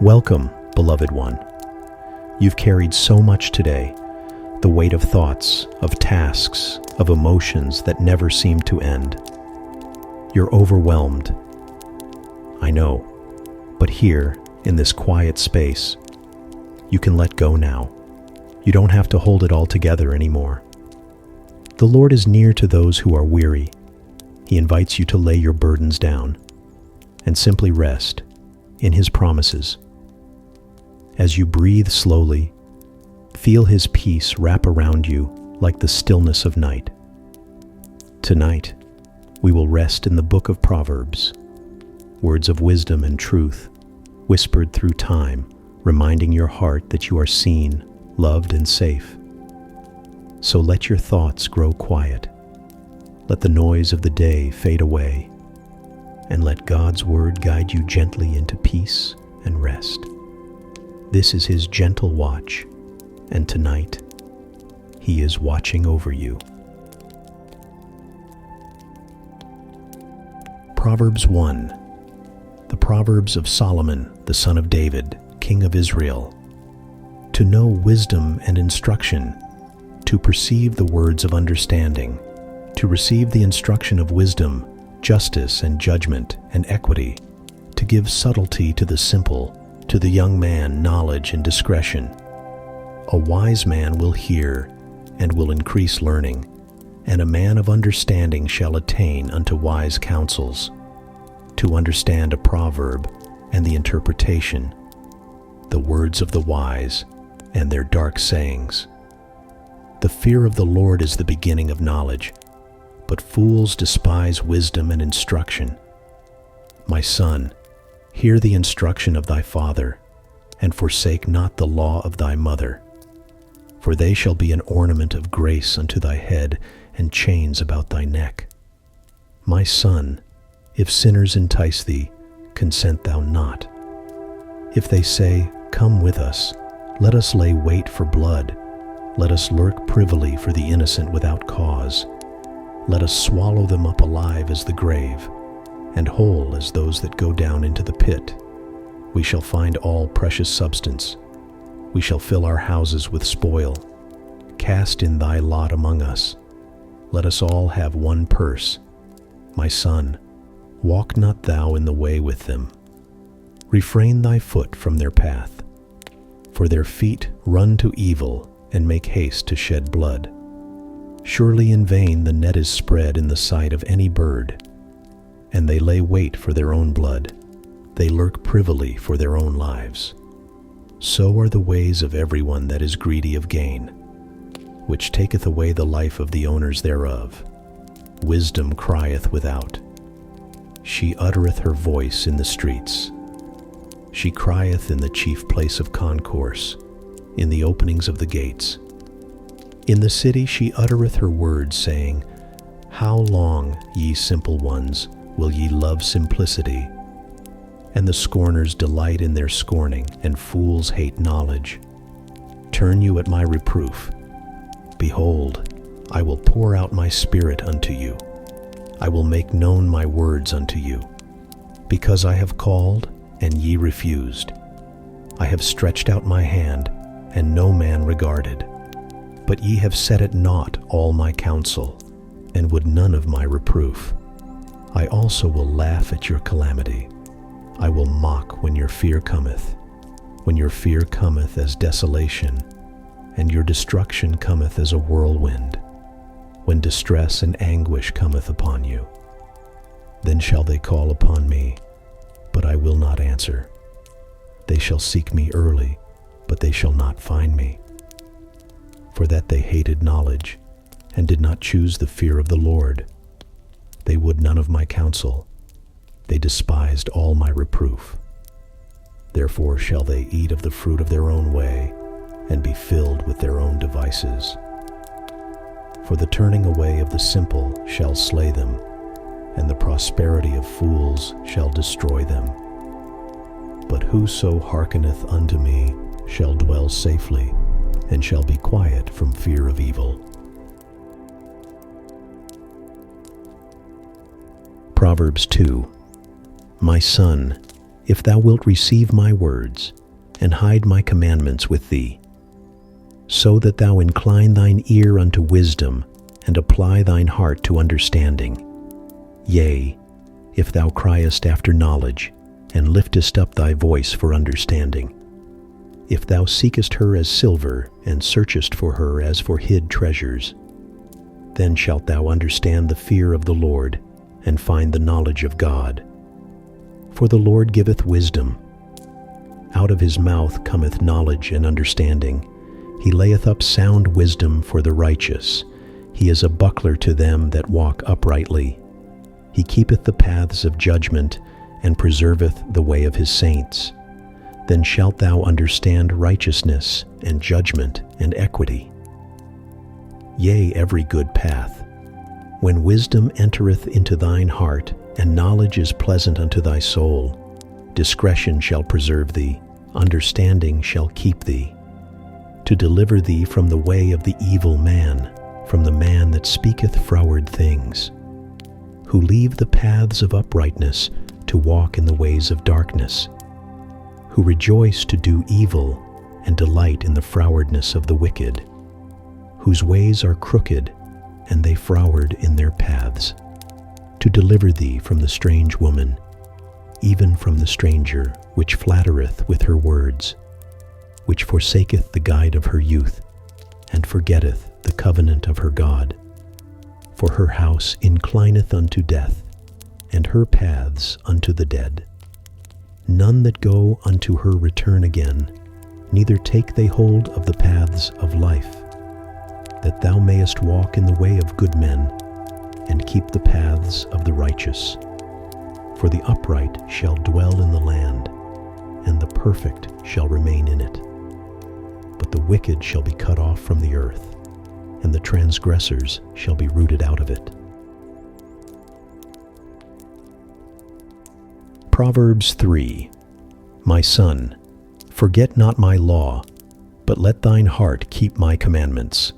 Welcome, beloved one. You've carried so much today, the weight of thoughts, of tasks, of emotions that never seem to end. You're overwhelmed. I know, but here, in this quiet space, you can let go now. You don't have to hold it all together anymore. The Lord is near to those who are weary. He invites you to lay your burdens down and simply rest in His promises. As you breathe slowly, feel His peace wrap around you like the stillness of night. Tonight, we will rest in the Book of Proverbs, words of wisdom and truth, whispered through time, reminding your heart that you are seen, loved, and safe. So let your thoughts grow quiet. Let the noise of the day fade away, and let God's word guide you gently into peace and rest. This is His gentle watch, and tonight, He is watching over you. Proverbs 1. The Proverbs of Solomon, the son of David, king of Israel. To know wisdom and instruction, to perceive the words of understanding, to receive the instruction of wisdom, justice and judgment and equity, to give subtlety to the simple, to the young man knowledge and discretion. A wise man will hear and will increase learning, and a man of understanding shall attain unto wise counsels. To understand a proverb and the interpretation, the words of the wise and their dark sayings. The fear of the Lord is the beginning of knowledge, but fools despise wisdom and instruction. My son, hear the instruction of thy father, and forsake not the law of thy mother. For they shall be an ornament of grace unto thy head, and chains about thy neck. My son, if sinners entice thee, consent thou not. If they say, Come with us, let us lay wait for blood, let us lurk privily for the innocent without cause. Let us swallow them up alive as the grave, and whole as those that go down into the pit. We shall find all precious substance. We shall fill our houses with spoil. Cast in thy lot among us. Let us all have one purse. My son, walk not thou in the way with them. Refrain thy foot from their path. For their feet run to evil and make haste to shed blood. Surely in vain the net is spread in the sight of any bird, and they lay wait for their own blood. They lurk privily for their own lives. So are the ways of everyone that is greedy of gain, which taketh away the life of the owners thereof. Wisdom crieth without. She uttereth her voice in the streets. She crieth in the chief place of concourse, in the openings of the gates. In the city she uttereth her words, saying, How long, ye simple ones, will ye love simplicity? And the scorners delight in their scorning, and fools hate knowledge. Turn you at my reproof. Behold, I will pour out my spirit unto you. I will make known my words unto you. Because I have called, and ye refused. I have stretched out my hand, and no man regarded. But ye have set at naught all my counsel, and would none of my reproof. I also will laugh at your calamity. I will mock when your fear cometh. When your fear cometh as desolation, and your destruction cometh as a whirlwind. When distress and anguish cometh upon you. Then shall they call upon me, but I will not answer. They shall seek me early, but they shall not find me. For that they hated knowledge, and did not choose the fear of the Lord. They would none of my counsel. They despised all my reproof. Therefore shall they eat of the fruit of their own way, and be filled with their own devices. For the turning away of the simple shall slay them, and the prosperity of fools shall destroy them. But whoso hearkeneth unto me shall dwell safely, and shall be quiet from fear of evil. Proverbs 2. My son, if thou wilt receive my words, and hide my commandments with thee, so that thou incline thine ear unto wisdom, and apply thine heart to understanding. Yea, if thou criest after knowledge, and liftest up thy voice for understanding. If thou seekest her as silver, and searchest for her as for hid treasures, then shalt thou understand the fear of the Lord, and find the knowledge of God. For the Lord giveth wisdom. Out of his mouth cometh knowledge and understanding. He layeth up sound wisdom for the righteous. He is a buckler to them that walk uprightly. He keepeth the paths of judgment, and preserveth the way of his saints. Then shalt thou understand righteousness, and judgment, and equity. Yea, every good path. When wisdom entereth into thine heart, and knowledge is pleasant unto thy soul, discretion shall preserve thee, understanding shall keep thee, to deliver thee from the way of the evil man, from the man that speaketh froward things, who leave the paths of uprightness to walk in the ways of darkness, who rejoice to do evil and delight in the frowardness of the wicked, whose ways are crooked, and they froward in their paths, to deliver thee from the strange woman, even from the stranger which flattereth with her words, which forsaketh the guide of her youth, and forgetteth the covenant of her God. For her house inclineth unto death, and her paths unto the dead. None that go unto her return again, neither take they hold of the paths of life, that thou mayest walk in the way of good men, and keep the paths of the righteous. For the upright shall dwell in the land, and the perfect shall remain in it. But the wicked shall be cut off from the earth, and the transgressors shall be rooted out of it. Proverbs 3. My son, forget not my law, but let thine heart keep my commandments.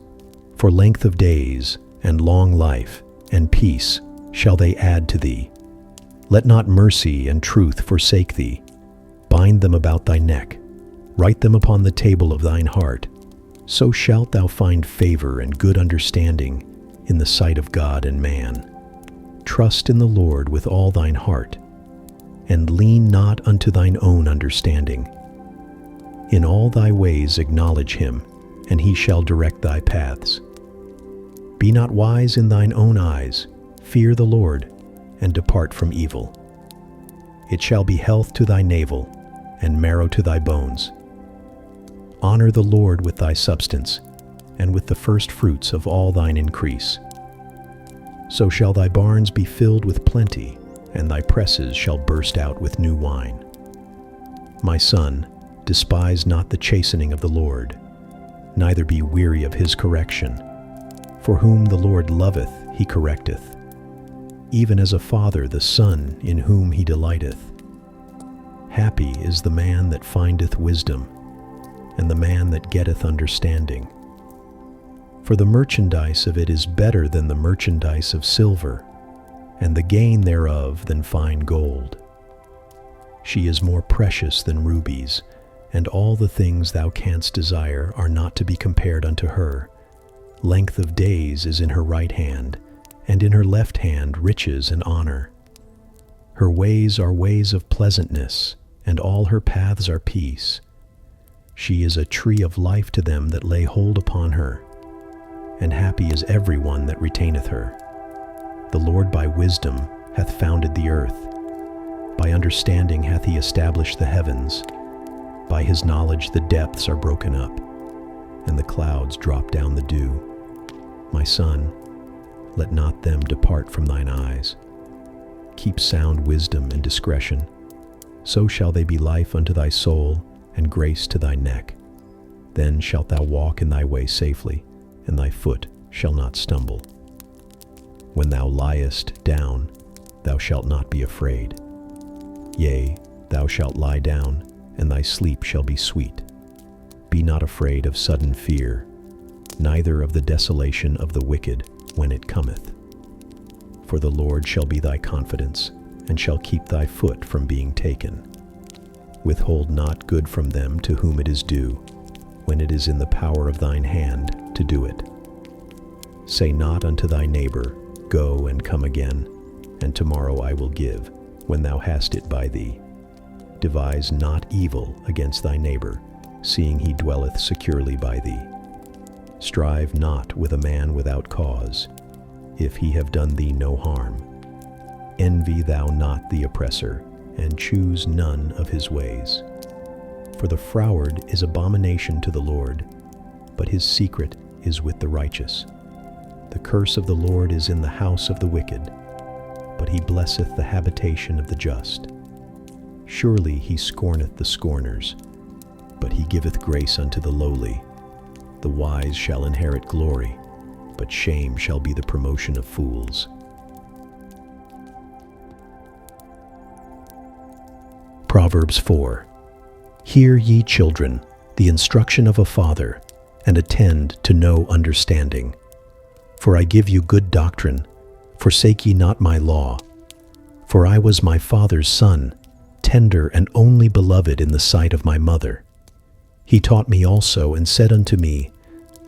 For length of days, and long life, and peace shall they add to thee. Let not mercy and truth forsake thee. Bind them about thy neck. Write them upon the table of thine heart. So shalt thou find favor and good understanding in the sight of God and man. Trust in the Lord with all thine heart, and lean not unto thine own understanding. In all thy ways acknowledge him, and he shall direct thy paths. Be not wise in thine own eyes. Fear the Lord, and depart from evil. It shall be health to thy navel, and marrow to thy bones. Honor the Lord with thy substance, and with the first fruits of all thine increase. So shall thy barns be filled with plenty, and thy presses shall burst out with new wine. My son, despise not the chastening of the Lord, neither be weary of his correction. For whom the Lord loveth, he correcteth, even as a father the son in whom he delighteth. Happy is the man that findeth wisdom, and the man that getteth understanding. For the merchandise of it is better than the merchandise of silver, and the gain thereof than fine gold. She is more precious than rubies, and all the things thou canst desire are not to be compared unto her. Length of days is in her right hand, and in her left hand riches and honor. Her ways are ways of pleasantness, and all her paths are peace. She is a tree of life to them that lay hold upon her, and happy is every one that retaineth her. The Lord by wisdom hath founded the earth. By understanding hath he established the heavens. By his knowledge the depths are broken up, and the clouds drop down the dew. My son, let not them depart from thine eyes. Keep sound wisdom and discretion. So shall they be life unto thy soul, and grace to thy neck. Then shalt thou walk in thy way safely, and thy foot shall not stumble. When thou liest down, thou shalt not be afraid. Yea, thou shalt lie down, and thy sleep shall be sweet. Be not afraid of sudden fear, neither of the desolation of the wicked when it cometh. For the Lord shall be thy confidence, and shall keep thy foot from being taken. Withhold not good from them to whom it is due, when it is in the power of thine hand to do it. Say not unto thy neighbor, Go and come again, and tomorrow I will give, when thou hast it by thee. Devise not evil against thy neighbor, seeing he dwelleth securely by thee. Strive not with a man without cause, if he have done thee no harm. Envy thou not the oppressor, and choose none of his ways. For the froward is abomination to the Lord, but his secret is with the righteous. The curse of the Lord is in the house of the wicked, but he blesseth the habitation of the just. Surely he scorneth the scorners, but he giveth grace unto the lowly. The wise shall inherit glory, but shame shall be the promotion of fools. Proverbs 4. Hear, ye children, the instruction of a father, and attend to know understanding. For I give you good doctrine, forsake ye not my law. For I was my father's son, tender and only beloved in the sight of my mother. He taught me also, and said unto me,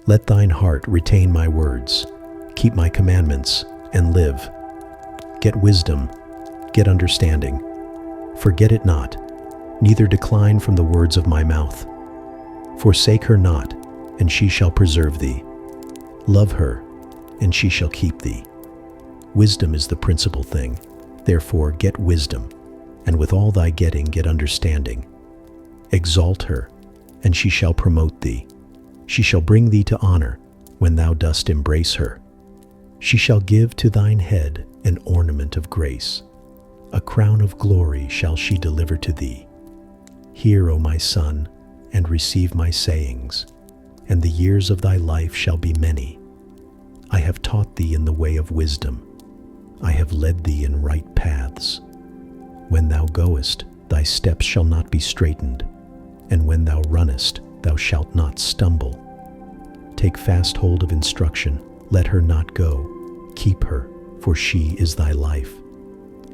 Let thine heart retain my words, keep my commandments, and live. Get wisdom, get understanding. Forget it not, neither decline from the words of my mouth. Forsake her not, and she shall preserve thee. Love her, and she shall keep thee. Wisdom is the principal thing. Therefore get wisdom, and with all thy getting get understanding. Exalt her, and she shall promote thee. She shall bring thee to honor when thou dost embrace her. She shall give to thine head an ornament of grace. A crown of glory shall she deliver to thee. Hear, O my son, and receive my sayings, and the years of thy life shall be many. I have taught thee in the way of wisdom. I have led thee in right paths. When thou goest, thy steps shall not be straitened, and when thou runnest, thou shalt not stumble. Take fast hold of instruction, let her not go. Keep her, for she is thy life.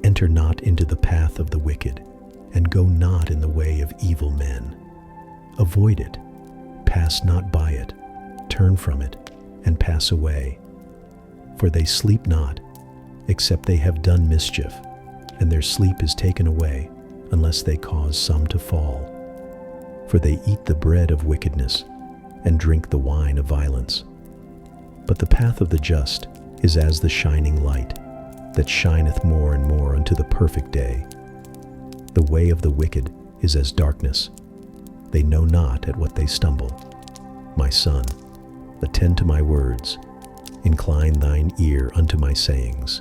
Enter not into the path of the wicked, and go not in the way of evil men. Avoid it, pass not by it, turn from it, and pass away. For they sleep not, except they have done mischief, and their sleep is taken away, unless they cause some to fall. For they eat the bread of wickedness, and drink the wine of violence. But the path of the just is as the shining light, that shineth more and more unto the perfect day. The way of the wicked is as darkness. They know not at what they stumble. My son, attend to my words. Incline thine ear unto my sayings.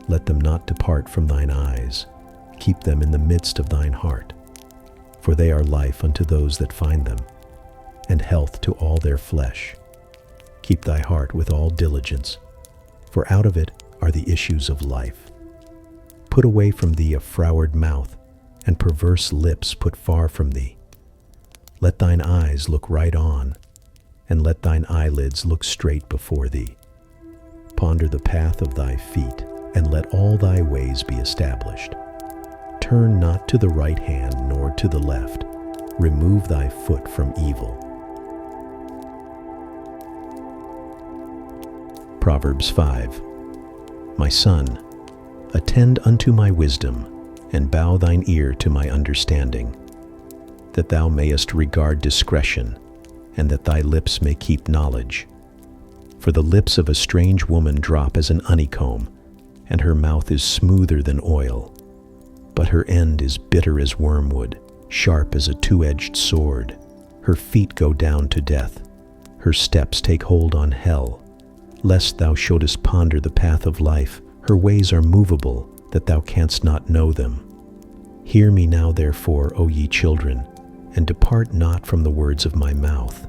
Let them not depart from thine eyes. Keep them in the midst of thine heart. For they are life unto those that find them, and health to all their flesh. Keep thy heart with all diligence, for out of it are the issues of life. Put away from thee a froward mouth, and perverse lips put far from thee. Let thine eyes look right on, and let thine eyelids look straight before thee. Ponder the path of thy feet, and let all thy ways be established. Turn not to the right hand nor to the left. Remove thy foot from evil. Proverbs 5. My son, attend unto my wisdom, and bow thine ear to my understanding, that thou mayest regard discretion, and that thy lips may keep knowledge. For the lips of a strange woman drop as an honeycomb, and her mouth is smoother than oil. But her end is bitter as wormwood, sharp as a two-edged sword. Her feet go down to death. Her steps take hold on hell. Lest thou shouldest ponder the path of life, her ways are movable, that thou canst not know them. Hear me now therefore, O ye children, and depart not from the words of my mouth.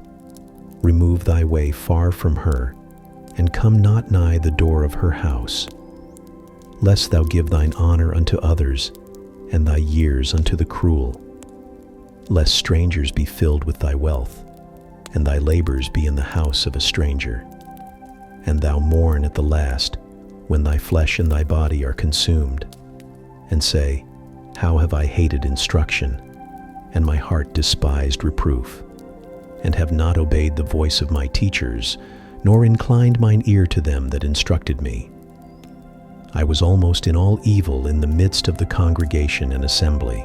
Remove thy way far from her, and come not nigh the door of her house. Lest thou give thine honor unto others, and thy years unto the cruel. Lest strangers be filled with thy wealth, and thy labors be in the house of a stranger. And thou mourn at the last, when thy flesh and thy body are consumed, and say, How have I hated instruction, and my heart despised reproof, and have not obeyed the voice of my teachers, nor inclined mine ear to them that instructed me. I was almost in all evil in the midst of the congregation and assembly.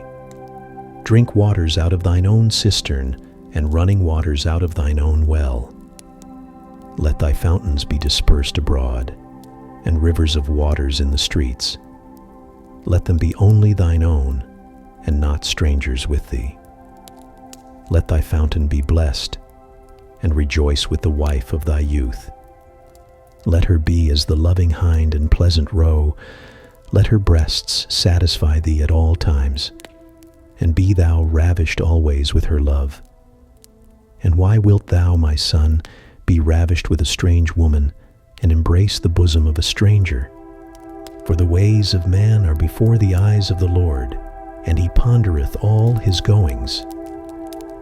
Drink waters out of thine own cistern, and running waters out of thine own well. Let thy fountains be dispersed abroad, and rivers of waters in the streets. Let them be only thine own, and not strangers with thee. Let thy fountain be blessed, and rejoice with the wife of thy youth. Let her be as the loving hind and pleasant roe. Let her breasts satisfy thee at all times, and be thou ravished always with her love. And why wilt thou, my son, be ravished with a strange woman, and embrace the bosom of a stranger? For the ways of man are before the eyes of the Lord, and he pondereth all his goings.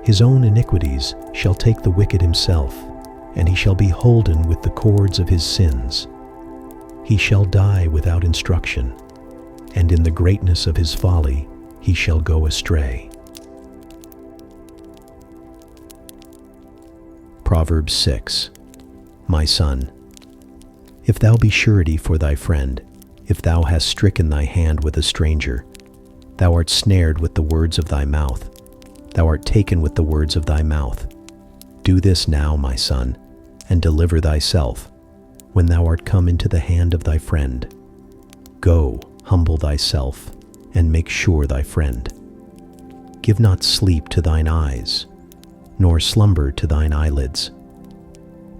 His own iniquities shall take the wicked himself, and he shall be holden with the cords of his sins. He shall die without instruction, and in the greatness of his folly he shall go astray. Proverbs 6. My son, if thou be surety for thy friend, if thou hast stricken thy hand with a stranger, thou art snared with the words of thy mouth, thou art taken with the words of thy mouth. Do this now, my son, and deliver thyself, when thou art come into the hand of thy friend. Go, humble thyself, and make sure thy friend. Give not sleep to thine eyes, nor slumber to thine eyelids.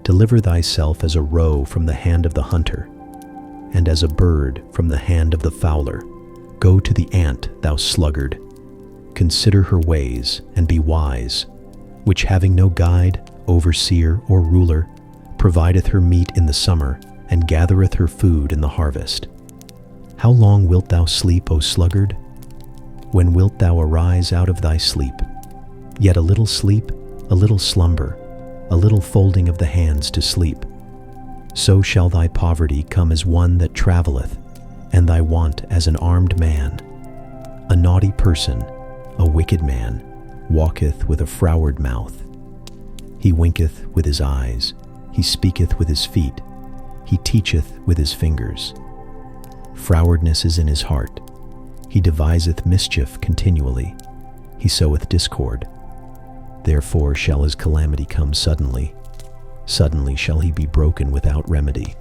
Deliver thyself as a roe from the hand of the hunter, and as a bird from the hand of the fowler. Go to the ant, thou sluggard. Consider her ways, and be wise, which having no guide, overseer, or ruler, provideth her meat in the summer, and gathereth her food in the harvest. How long wilt thou sleep, O sluggard? When wilt thou arise out of thy sleep? Yet a little sleep, a little slumber, a little folding of the hands to sleep. So shall thy poverty come as one that travelleth, and thy want as an armed man. A naughty person, a wicked man, walketh with a froward mouth. He winketh with his eyes, he speaketh with his feet, he teacheth with his fingers. Frowardness is in his heart, he deviseth mischief continually, he soweth discord. Therefore shall his calamity come suddenly, suddenly shall he be broken without remedy.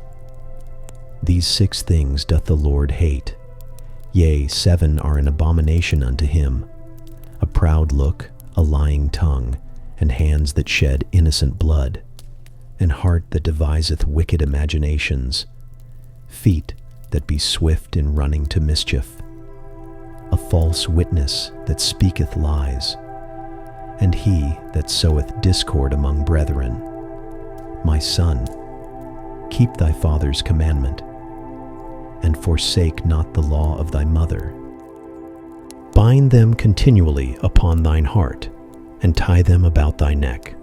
These 6 things doth the Lord hate, yea, 7 are an abomination unto him: a proud look, a lying tongue, and hands that shed innocent blood, an heart that deviseth wicked imaginations, feet that be swift in running to mischief, a false witness that speaketh lies, and he that soweth discord among brethren. My son, keep thy father's commandment, and forsake not the law of thy mother. Bind them continually upon thine heart, and tie them about thy neck.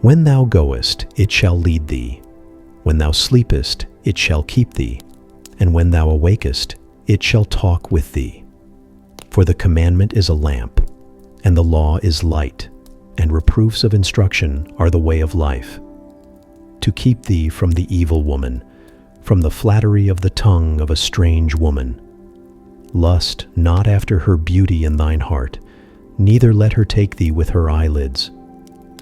When thou goest, it shall lead thee. When thou sleepest, it shall keep thee. And when thou awakest, it shall talk with thee. For the commandment is a lamp, and the law is light, and reproofs of instruction are the way of life. To keep thee from the evil woman, from the flattery of the tongue of a strange woman. Lust not after her beauty in thine heart, neither let her take thee with her eyelids.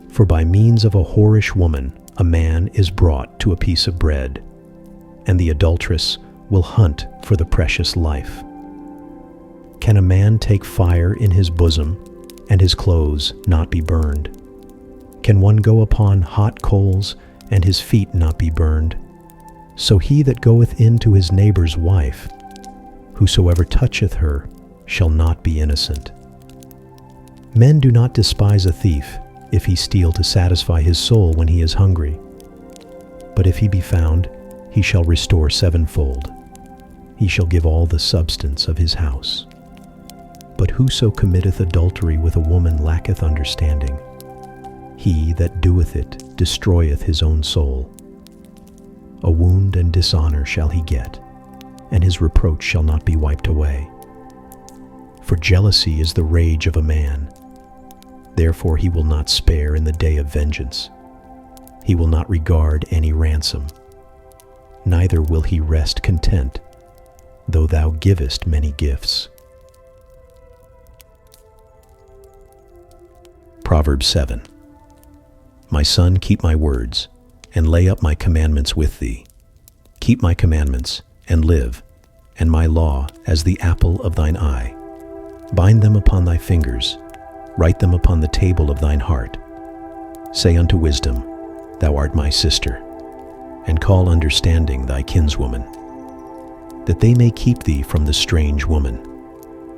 For by means of a whorish woman a man is brought to a piece of bread, and the adulteress will hunt for the precious life. Can a man take fire in his bosom, and his clothes not be burned? Can one go upon hot coals, and his feet not be burned? So he that goeth in to his neighbor's wife, whosoever toucheth her, shall not be innocent. Men do not despise a thief, if he steal to satisfy his soul when he is hungry. But if he be found, he shall restore 7-fold. He shall give all the substance of his house. But whoso committeth adultery with a woman lacketh understanding. He that doeth it destroyeth his own soul. A wound and dishonor shall he get, and his reproach shall not be wiped away. For jealousy is the rage of a man. Therefore he will not spare in the day of vengeance. He will not regard any ransom. Neither will he rest content, though thou givest many gifts. Proverbs 7. My son, keep my words, and lay up my commandments with thee. Keep my commandments, and live, and my law as the apple of thine eye. Bind them upon thy fingers, write them upon the table of thine heart. Say unto wisdom, Thou art my sister, and call understanding thy kinswoman, that they may keep thee from the strange woman,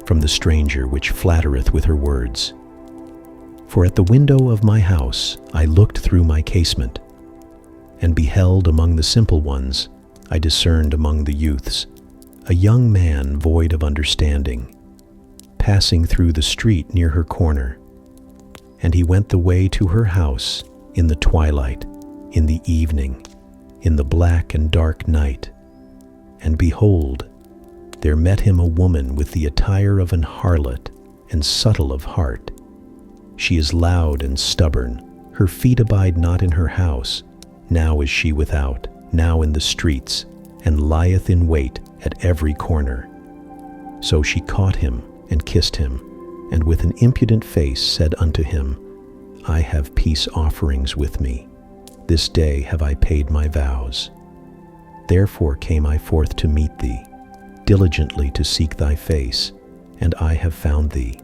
from the stranger which flattereth with her words. For at the window of my house I looked through my casement, and beheld among the simple ones, I discerned among the youths, a young man void of understanding, passing through the street near her corner. And he went the way to her house in the twilight, in the evening, in the black and dark night. And behold, there met him a woman with the attire of an harlot and subtle of heart. She is loud and stubborn, her feet abide not in her house. Now is she without, now in the streets, and lieth in wait at every corner. So she caught him and kissed him, and with an impudent face said unto him, I have peace offerings with me. This day have I paid my vows. Therefore came I forth to meet thee, diligently to seek thy face, and I have found thee.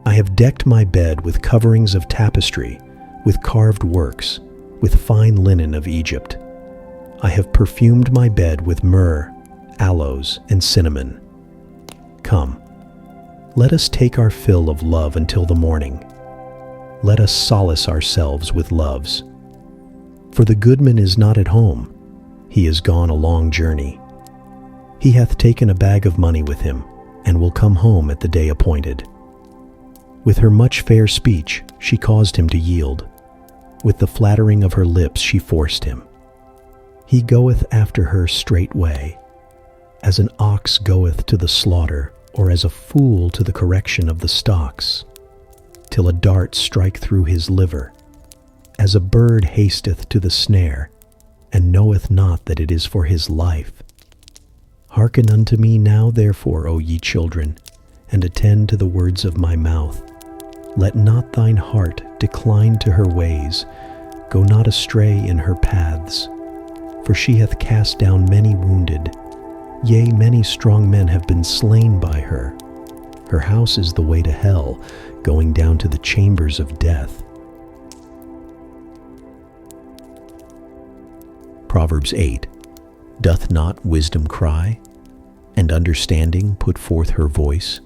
I have decked my bed with coverings of tapestry, with carved works, with fine linen of Egypt. I have perfumed my bed with myrrh, aloes, and cinnamon. Come, let us take our fill of love until the morning. Let us solace ourselves with loves. For the goodman is not at home, he is gone a long journey. He hath taken a bag of money with him, and will come home at the day appointed. With her much fair speech she caused him to yield. With the flattering of her lips she forced him. He goeth after her straightway, as an ox goeth to the slaughter, or as a fool to the correction of the stocks, till a dart strike through his liver, as a bird hasteth to the snare, and knoweth not that it is for his life. Hearken unto me now therefore, O ye children, and attend to the words of my mouth. Let not thine heart decline to her ways, go not astray in her paths. For she hath cast down many wounded, yea, many strong men have been slain by her. Her house is the way to hell, going down to the chambers of death. Proverbs 8. Doth not wisdom cry, and understanding put forth her voice?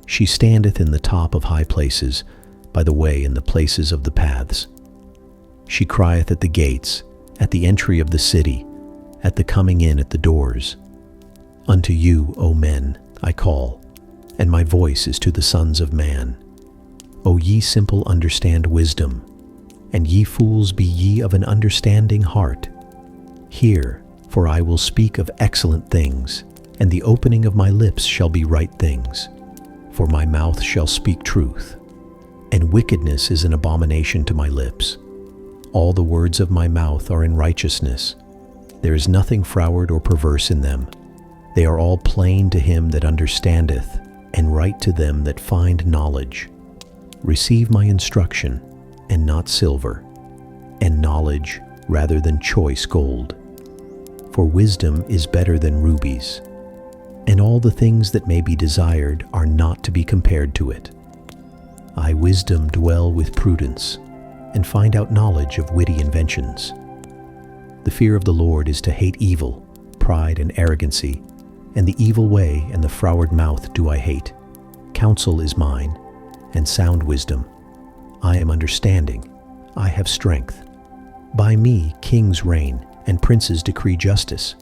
She standeth in the top of high places, by the way in the places of the paths. She crieth at the gates, at the entry of the city, at the coming in at the doors. Unto you, O men, I call, and my voice is to the sons of man. O ye simple, understand wisdom, and ye fools, be ye of an understanding heart. Hear, for I will speak of excellent things, and the opening of my lips shall be right things. For my mouth shall speak truth, and wickedness is an abomination to my lips. All the words of my mouth are in righteousness. There is nothing froward or perverse in them. They are all plain to him that understandeth, and right to them that find knowledge. Receive my instruction, and not silver, and knowledge rather than choice gold. For wisdom is better than rubies, and all the things that may be desired are not to be compared to it. I, wisdom, dwell with prudence, and find out knowledge of witty inventions. The fear of the Lord is to hate evil, pride and arrogancy, and the evil way and the froward mouth do I hate. Counsel is mine, and sound wisdom. I am understanding, I have strength. By me kings reign, and princes decree justice.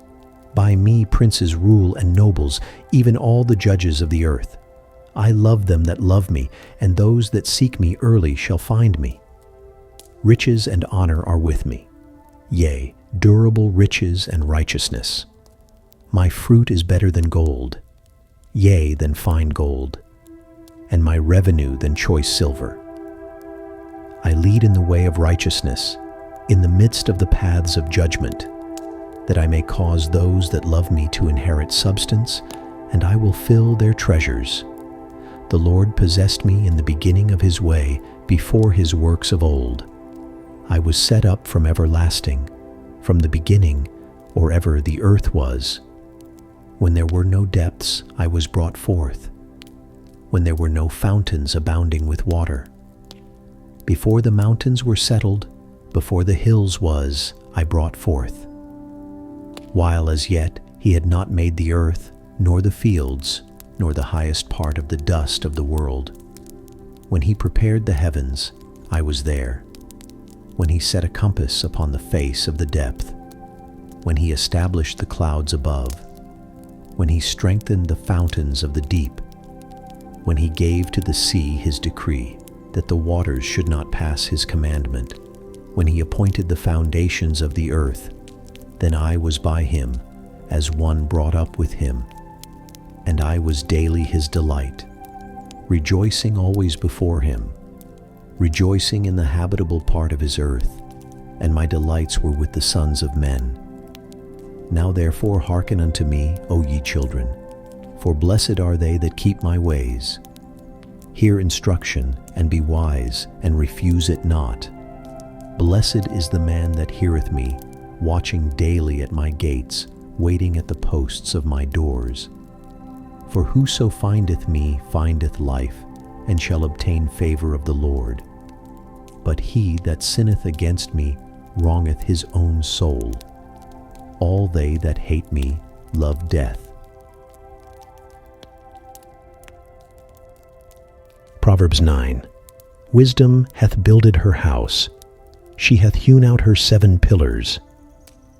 By me princes rule and nobles, even all the judges of the earth. I love them that love me, and those that seek me early shall find me. Riches and honor are with me, yea, durable riches and righteousness. My fruit is better than gold, yea, than fine gold, and my revenue than choice silver. I lead in the way of righteousness, in the midst of the paths of judgment, that I may cause those that love me to inherit substance, and I will fill their treasures. The Lord possessed me in the beginning of his way, before his works of old. I was set up from everlasting, from the beginning, or ever the earth was. When there were no depths, I was brought forth, when there were no fountains abounding with water. Before the mountains were settled, before the hills was, I brought forth. While as yet he had not made the earth, nor the fields, nor the highest part of the dust of the world. When he prepared the heavens, I was there. When he set a compass upon the face of the depth. When he established the clouds above. When he strengthened the fountains of the deep. When he gave to the sea his decree, that the waters should not pass his commandment. When he appointed the foundations of the earth, then I was by him, as one brought up with him. And I was daily his delight, rejoicing always before him, rejoicing in the habitable part of his earth, and my delights were with the sons of men. Now therefore hearken unto me, O ye children, for blessed are they that keep my ways. Hear instruction, and be wise, and refuse it not. Blessed is the man that heareth me, watching daily at my gates, waiting at the posts of my doors. For whoso findeth me findeth life, and shall obtain favor of the Lord. But he that sinneth against me wrongeth his own soul. All they that hate me love death. Proverbs 9. Wisdom hath builded her house. She hath hewn out her 7 pillars.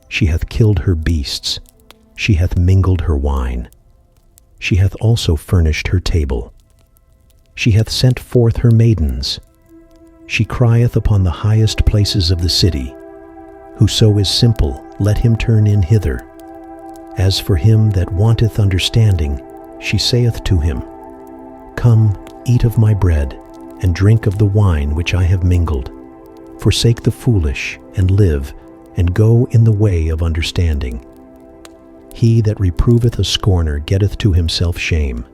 She hath killed her beasts. She hath mingled her wine. She hath also furnished her table. She hath sent forth her maidens. She crieth upon the highest places of the city. Whoso is simple, let him turn in hither. As for him that wanteth understanding, she saith to him, Come, eat of my bread, and drink of the wine which I have mingled. Forsake the foolish, and live, and go in the way of understanding. He that reproveth a scorner getteth to himself shame,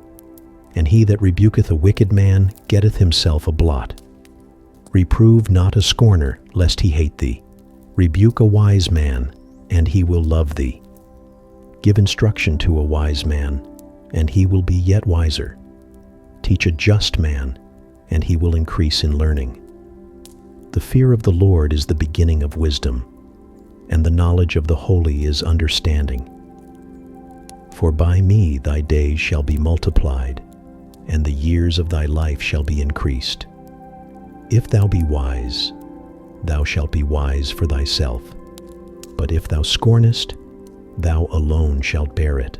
and he that rebuketh a wicked man getteth himself a blot. Reprove not a scorner, lest he hate thee. Rebuke a wise man, and he will love thee. Give instruction to a wise man, and he will be yet wiser. Teach a just man, and he will increase in learning. The fear of the Lord is the beginning of wisdom, and the knowledge of the holy is understanding. For by me thy days shall be multiplied, and the years of thy life shall be increased. If thou be wise, thou shalt be wise for thyself. But if thou scornest, thou alone shalt bear it.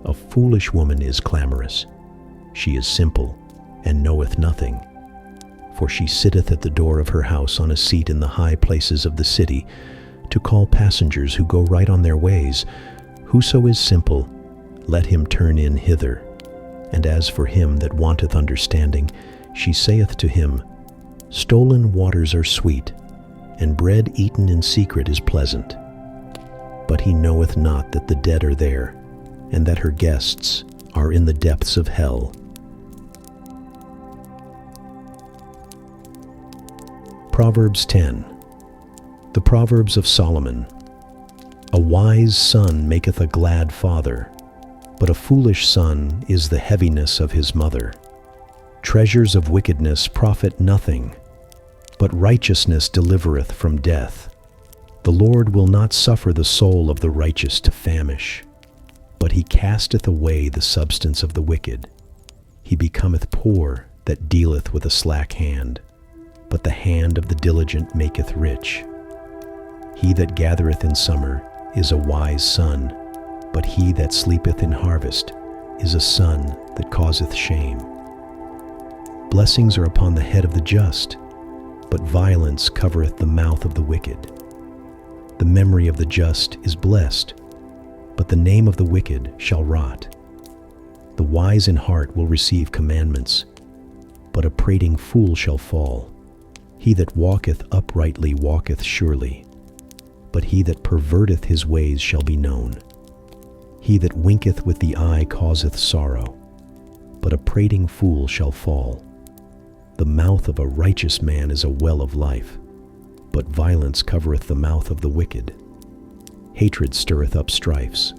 A foolish woman is clamorous. She is simple, and knoweth nothing. For she sitteth at the door of her house on a seat in the high places of the city, to call passengers who go right on their ways. Whoso is simple, let him turn in hither. And as for him that wanteth understanding, she saith to him, Stolen waters are sweet, and bread eaten in secret is pleasant. But he knoweth not that the dead are there, and that her guests are in the depths of hell. Proverbs 10. The Proverbs of Solomon. A wise son maketh a glad father, but a foolish son is the heaviness of his mother. Treasures of wickedness profit nothing, but righteousness delivereth from death. The Lord will not suffer the soul of the righteous to famish, but he casteth away the substance of the wicked. He becometh poor that dealeth with a slack hand, but the hand of the diligent maketh rich. He that gathereth in summer is a wise son, but he that sleepeth in harvest is a son that causeth shame. Blessings are upon the head of the just, but violence covereth the mouth of the wicked. The memory of the just is blessed, but the name of the wicked shall rot. The wise in heart will receive commandments, but a prating fool shall fall. He that walketh uprightly walketh surely, but he that perverteth his ways shall be known. He that winketh with the eye causeth sorrow, but a prating fool shall fall. The mouth of a righteous man is a well of life, but violence covereth the mouth of the wicked. Hatred stirreth up strifes,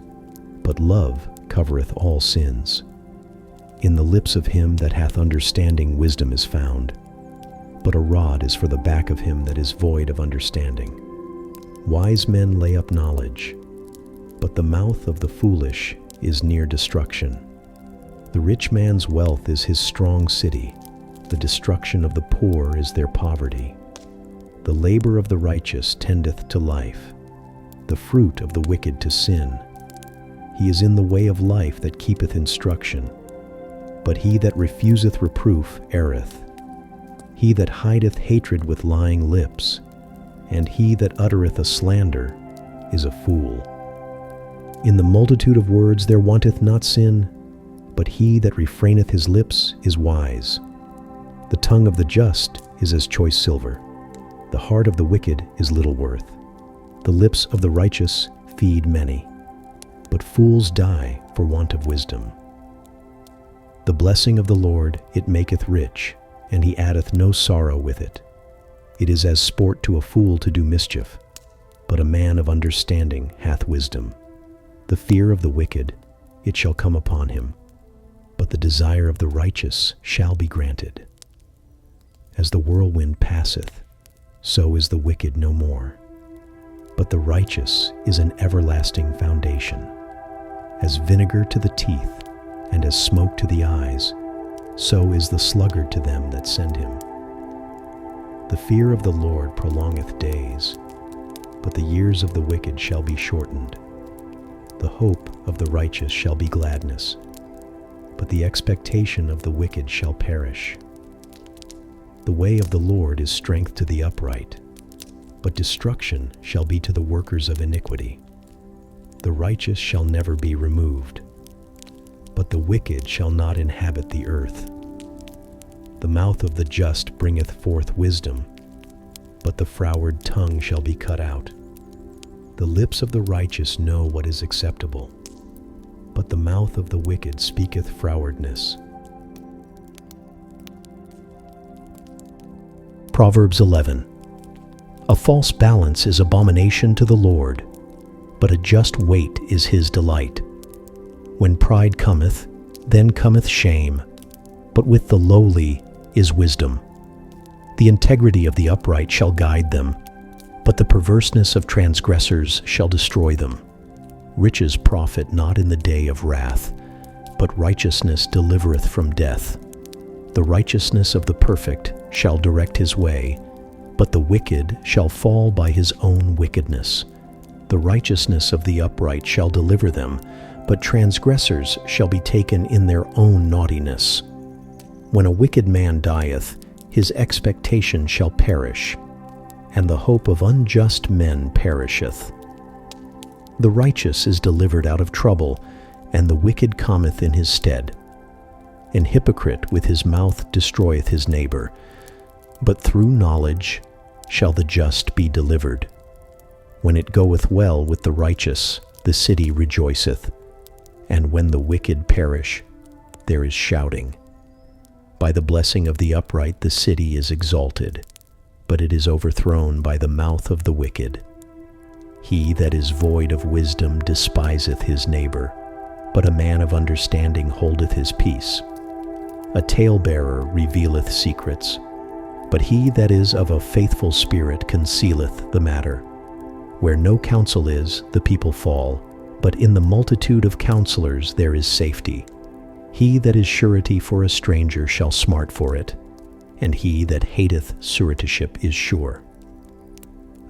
but love covereth all sins. In the lips of him that hath understanding wisdom is found, but a rod is for the back of him that is void of understanding. Wise men lay up knowledge, but the mouth of the foolish is near destruction. The rich man's wealth is his strong city, the destruction of the poor is their poverty. The labor of the righteous tendeth to life, the fruit of the wicked to sin. He is in the way of life that keepeth instruction, but he that refuseth reproof erreth. He that hideth hatred with lying lips, and he that uttereth a slander, is a fool. In the multitude of words there wanteth not sin, but he that refraineth his lips is wise. The tongue of the just is as choice silver. The heart of the wicked is little worth. The lips of the righteous feed many, but fools die for want of wisdom. The blessing of the Lord, it maketh rich, and he addeth no sorrow with it. It is as sport to a fool to do mischief, but a man of understanding hath wisdom. The fear of the wicked, it shall come upon him, but the desire of the righteous shall be granted. As the whirlwind passeth, so is the wicked no more, but the righteous is an everlasting foundation. As vinegar to the teeth, and as smoke to the eyes, so is the sluggard to them that send him. The fear of the Lord prolongeth days, but the years of the wicked shall be shortened. The hope of the righteous shall be gladness, but the expectation of the wicked shall perish. The way of the Lord is strength to the upright, but destruction shall be to the workers of iniquity. The righteous shall never be removed, but the wicked shall not inhabit the earth. The mouth of the just bringeth forth wisdom, but the froward tongue shall be cut out. The lips of the righteous know what is acceptable, but the mouth of the wicked speaketh frowardness. Proverbs 11. A false balance is abomination to the Lord, but a just weight is his delight. When pride cometh, then cometh shame, but with the lowly is wisdom. The integrity of the upright shall guide them, but the perverseness of transgressors shall destroy them. Riches profit not in the day of wrath, but righteousness delivereth from death. The righteousness of the perfect shall direct his way, but the wicked shall fall by his own wickedness. The righteousness of the upright shall deliver them, but transgressors shall be taken in their own naughtiness. When a wicked man dieth, his expectation shall perish, and the hope of unjust men perisheth. The righteous is delivered out of trouble, and the wicked cometh in his stead. An hypocrite with his mouth destroyeth his neighbor, but through knowledge shall the just be delivered. When it goeth well with the righteous, the city rejoiceth, and when the wicked perish, there is shouting. By the blessing of the upright the city is exalted, but it is overthrown by the mouth of the wicked. He that is void of wisdom despiseth his neighbor, but a man of understanding holdeth his peace. A talebearer revealeth secrets, but he that is of a faithful spirit concealeth the matter. Where no counsel is, the people fall, but in the multitude of counselors there is safety. He that is surety for a stranger shall smart for it, and he that hateth suretyship is sure.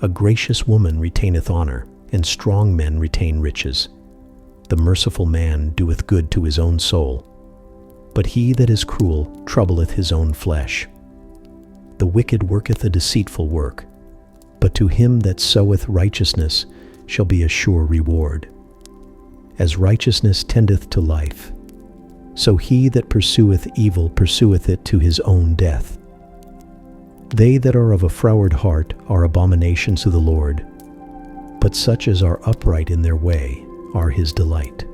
A gracious woman retaineth honor, and strong men retain riches. The merciful man doeth good to his own soul, but he that is cruel troubleth his own flesh. The wicked worketh a deceitful work, but to him that soweth righteousness shall be a sure reward. As righteousness tendeth to life, so he that pursueth evil pursueth it to his own death. They that are of a froward heart are abominations to the Lord, but such as are upright in their way are his delight.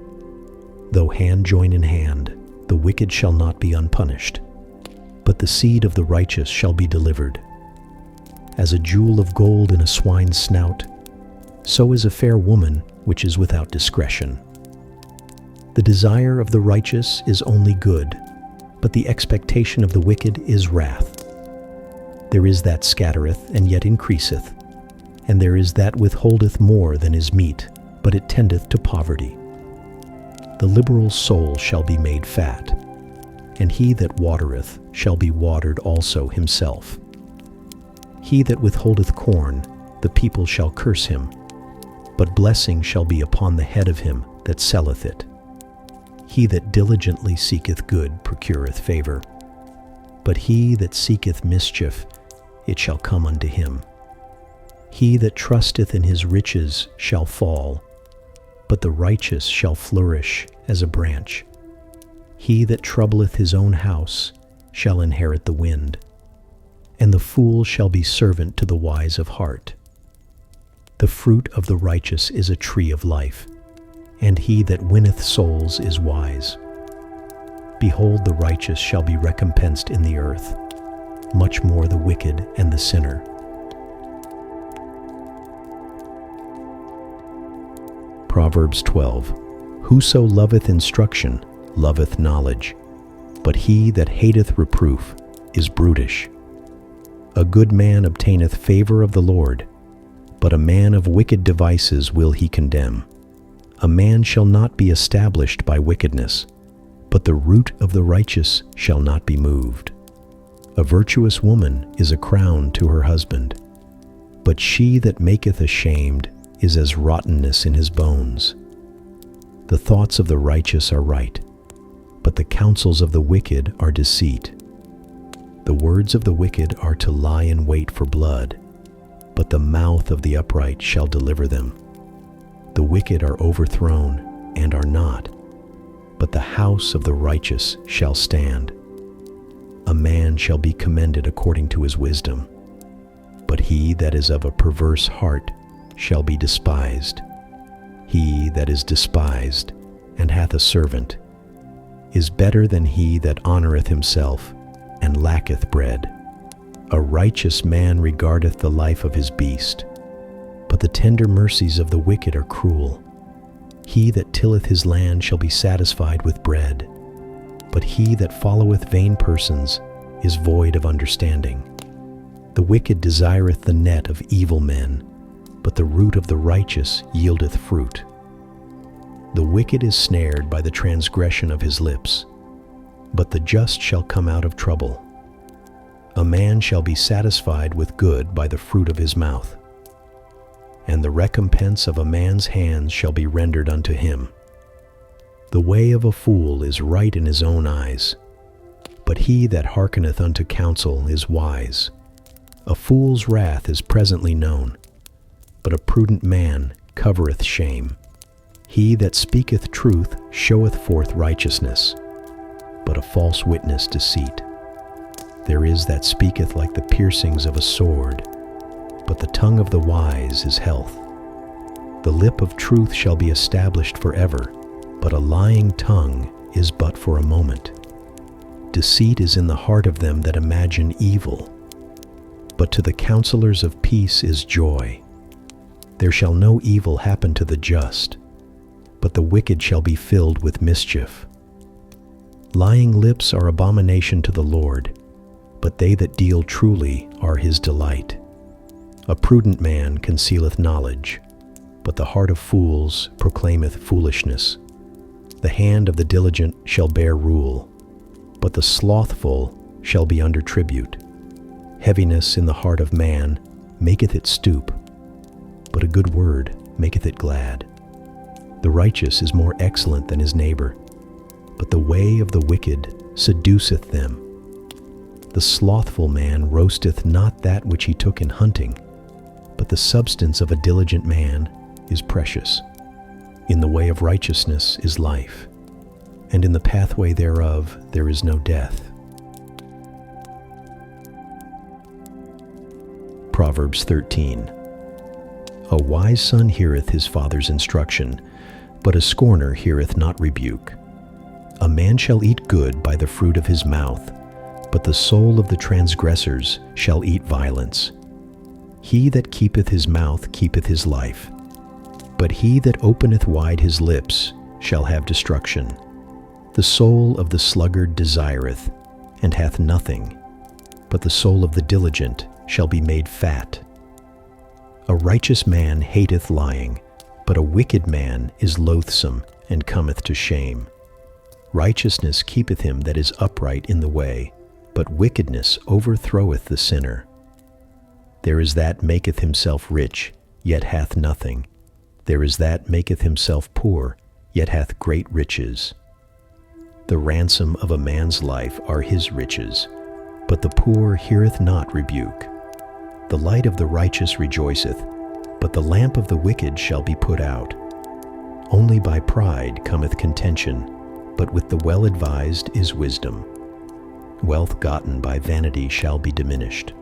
Though hand join in hand, the wicked shall not be unpunished, but the seed of the righteous shall be delivered. As a jewel of gold in a swine's snout, so is a fair woman which is without discretion. The desire of the righteous is only good, but the expectation of the wicked is wrath. There is that scattereth and yet increaseth, and there is that withholdeth more than is meet, but it tendeth to poverty. The liberal soul shall be made fat, and he that watereth shall be watered also himself. He that withholdeth corn, the people shall curse him, but blessing shall be upon the head of him that selleth it. He that diligently seeketh good procureth favor, but he that seeketh mischief, it shall come unto him. He that trusteth in his riches shall fall, but the righteous shall flourish as a branch. He that troubleth his own house shall inherit the wind, and the fool shall be servant to the wise of heart. The fruit of the righteous is a tree of life, and he that winneth souls is wise. Behold, the righteous shall be recompensed in the earth, much more the wicked and the sinner. Proverbs 12. Whoso loveth instruction loveth knowledge, but he that hateth reproof is brutish. A good man obtaineth favor of the Lord, but a man of wicked devices will he condemn. A man shall not be established by wickedness, but the root of the righteous shall not be moved. A virtuous woman is a crown to her husband, but she that maketh ashamed is as rottenness in his bones. The thoughts of the righteous are right, but the counsels of the wicked are deceit. The words of the wicked are to lie in wait for blood, but the mouth of the upright shall deliver them. The wicked are overthrown and are not, but the house of the righteous shall stand. A man shall be commended according to his wisdom, but he that is of a perverse heart shall be despised. He that is despised and hath a servant is better than he that honoureth himself and lacketh bread. A righteous man regardeth the life of his beast, but the tender mercies of the wicked are cruel. He that tilleth his land shall be satisfied with bread, but he that followeth vain persons is void of understanding. The wicked desireth the net of evil men, but the root of the righteous yieldeth fruit. The wicked is snared by the transgression of his lips, but the just shall come out of trouble. A man shall be satisfied with good by the fruit of his mouth, and the recompense of a man's hands shall be rendered unto him. The way of a fool is right in his own eyes, but he that hearkeneth unto counsel is wise. A fool's wrath is presently known, but a prudent man covereth shame. He that speaketh truth showeth forth righteousness, but a false witness deceit. There is that speaketh like the piercings of a sword, but the tongue of the wise is health. The lip of truth shall be established forever, but a lying tongue is but for a moment. Deceit is in the heart of them that imagine evil, but to the counselors of peace is joy. There shall no evil happen to the just, but the wicked shall be filled with mischief. Lying lips are abomination to the Lord, but they that deal truly are his delight. A prudent man concealeth knowledge, but the heart of fools proclaimeth foolishness. The hand of the diligent shall bear rule, but the slothful shall be under tribute. Heaviness in the heart of man maketh it stoop, but a good word maketh it glad. The righteous is more excellent than his neighbor, but the way of the wicked seduceth them. The slothful man roasteth not that which he took in hunting, but the substance of a diligent man is precious. In the way of righteousness is life, and in the pathway thereof there is no death. Proverbs 13. A wise son heareth his father's instruction, but a scorner heareth not rebuke. A man shall eat good by the fruit of his mouth, but the soul of the transgressors shall eat violence. He that keepeth his mouth keepeth his life, but he that openeth wide his lips shall have destruction. The soul of the sluggard desireth, and hath nothing, but the soul of the diligent shall be made fat. A righteous man hateth lying, but a wicked man is loathsome and cometh to shame. Righteousness keepeth him that is upright in the way, but wickedness overthroweth the sinner. There is that maketh himself rich, yet hath nothing. There is that maketh himself poor, yet hath great riches. The ransom of a man's life are his riches, but the poor heareth not rebuke. The light of the righteous rejoiceth, but the lamp of the wicked shall be put out. Only by pride cometh contention, but with the well-advised is wisdom. Wealth gotten by vanity shall be diminished,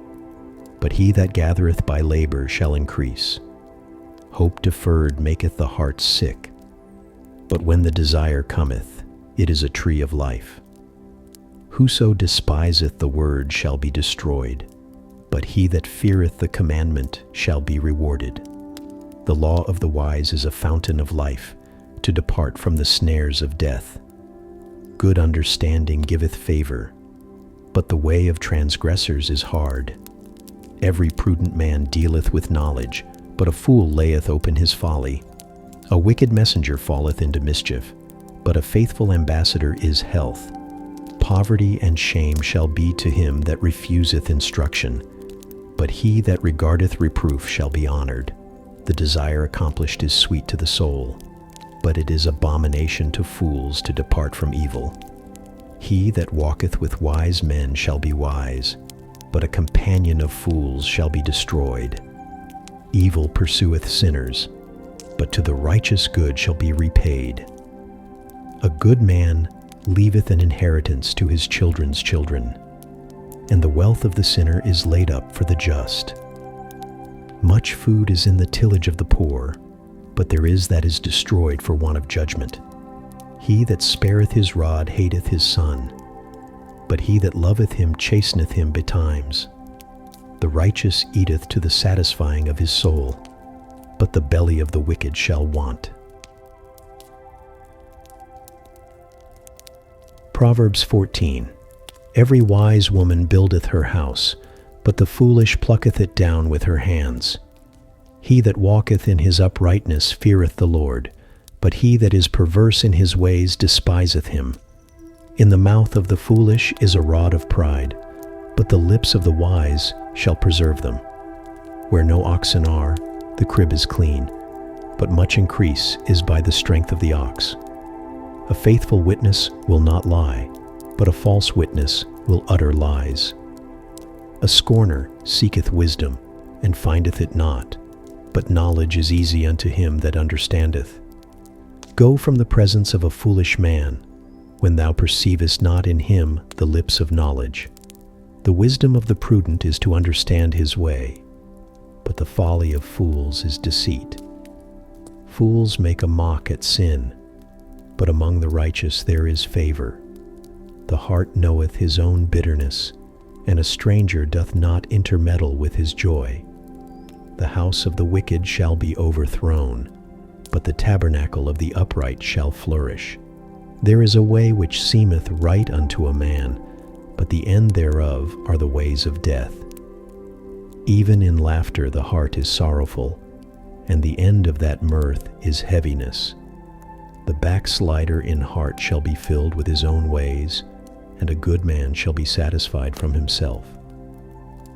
but he that gathereth by labor shall increase. Hope deferred maketh the heart sick, but when the desire cometh, it is a tree of life. Whoso despiseth the word shall be destroyed, but he that feareth the commandment shall be rewarded. The law of the wise is a fountain of life, to depart from the snares of death. Good understanding giveth favor, but the way of transgressors is hard. Every prudent man dealeth with knowledge, but a fool layeth open his folly. A wicked messenger falleth into mischief, but a faithful ambassador is health. Poverty and shame shall be to him that refuseth instruction, but he that regardeth reproof shall be honored. The desire accomplished is sweet to the soul, but it is abomination to fools to depart from evil. He that walketh with wise men shall be wise, but a companion of fools shall be destroyed. Evil pursueth sinners, but to the righteous good shall be repaid. A good man leaveth an inheritance to his children's children, and the wealth of the sinner is laid up for the just. Much food is in the tillage of the poor, but there is that is destroyed for want of judgment. He that spareth his rod hateth his son, but he that loveth him chasteneth him betimes. The righteous eateth to the satisfying of his soul, but the belly of the wicked shall want. Proverbs 14. Every wise woman buildeth her house, but the foolish plucketh it down with her hands. He that walketh in his uprightness feareth the Lord, but he that is perverse in his ways despiseth him. In the mouth of the foolish is a rod of pride, but the lips of the wise shall preserve them. Where no oxen are, the crib is clean, but much increase is by the strength of the ox. A faithful witness will not lie, but a false witness will utter lies. A scorner seeketh wisdom, and findeth it not, but knowledge is easy unto him that understandeth. Go from the presence of a foolish man, when thou perceivest not in him the lips of knowledge. The wisdom of the prudent is to understand his way, but the folly of fools is deceit. Fools make a mock at sin, but among the righteous there is favor. The heart knoweth his own bitterness, and a stranger doth not intermeddle with his joy. The house of the wicked shall be overthrown, but the tabernacle of the upright shall flourish. There is a way which seemeth right unto a man, but the end thereof are the ways of death. Even in laughter the heart is sorrowful, and the end of that mirth is heaviness. The backslider in heart shall be filled with his own ways, and a good man shall be satisfied from himself.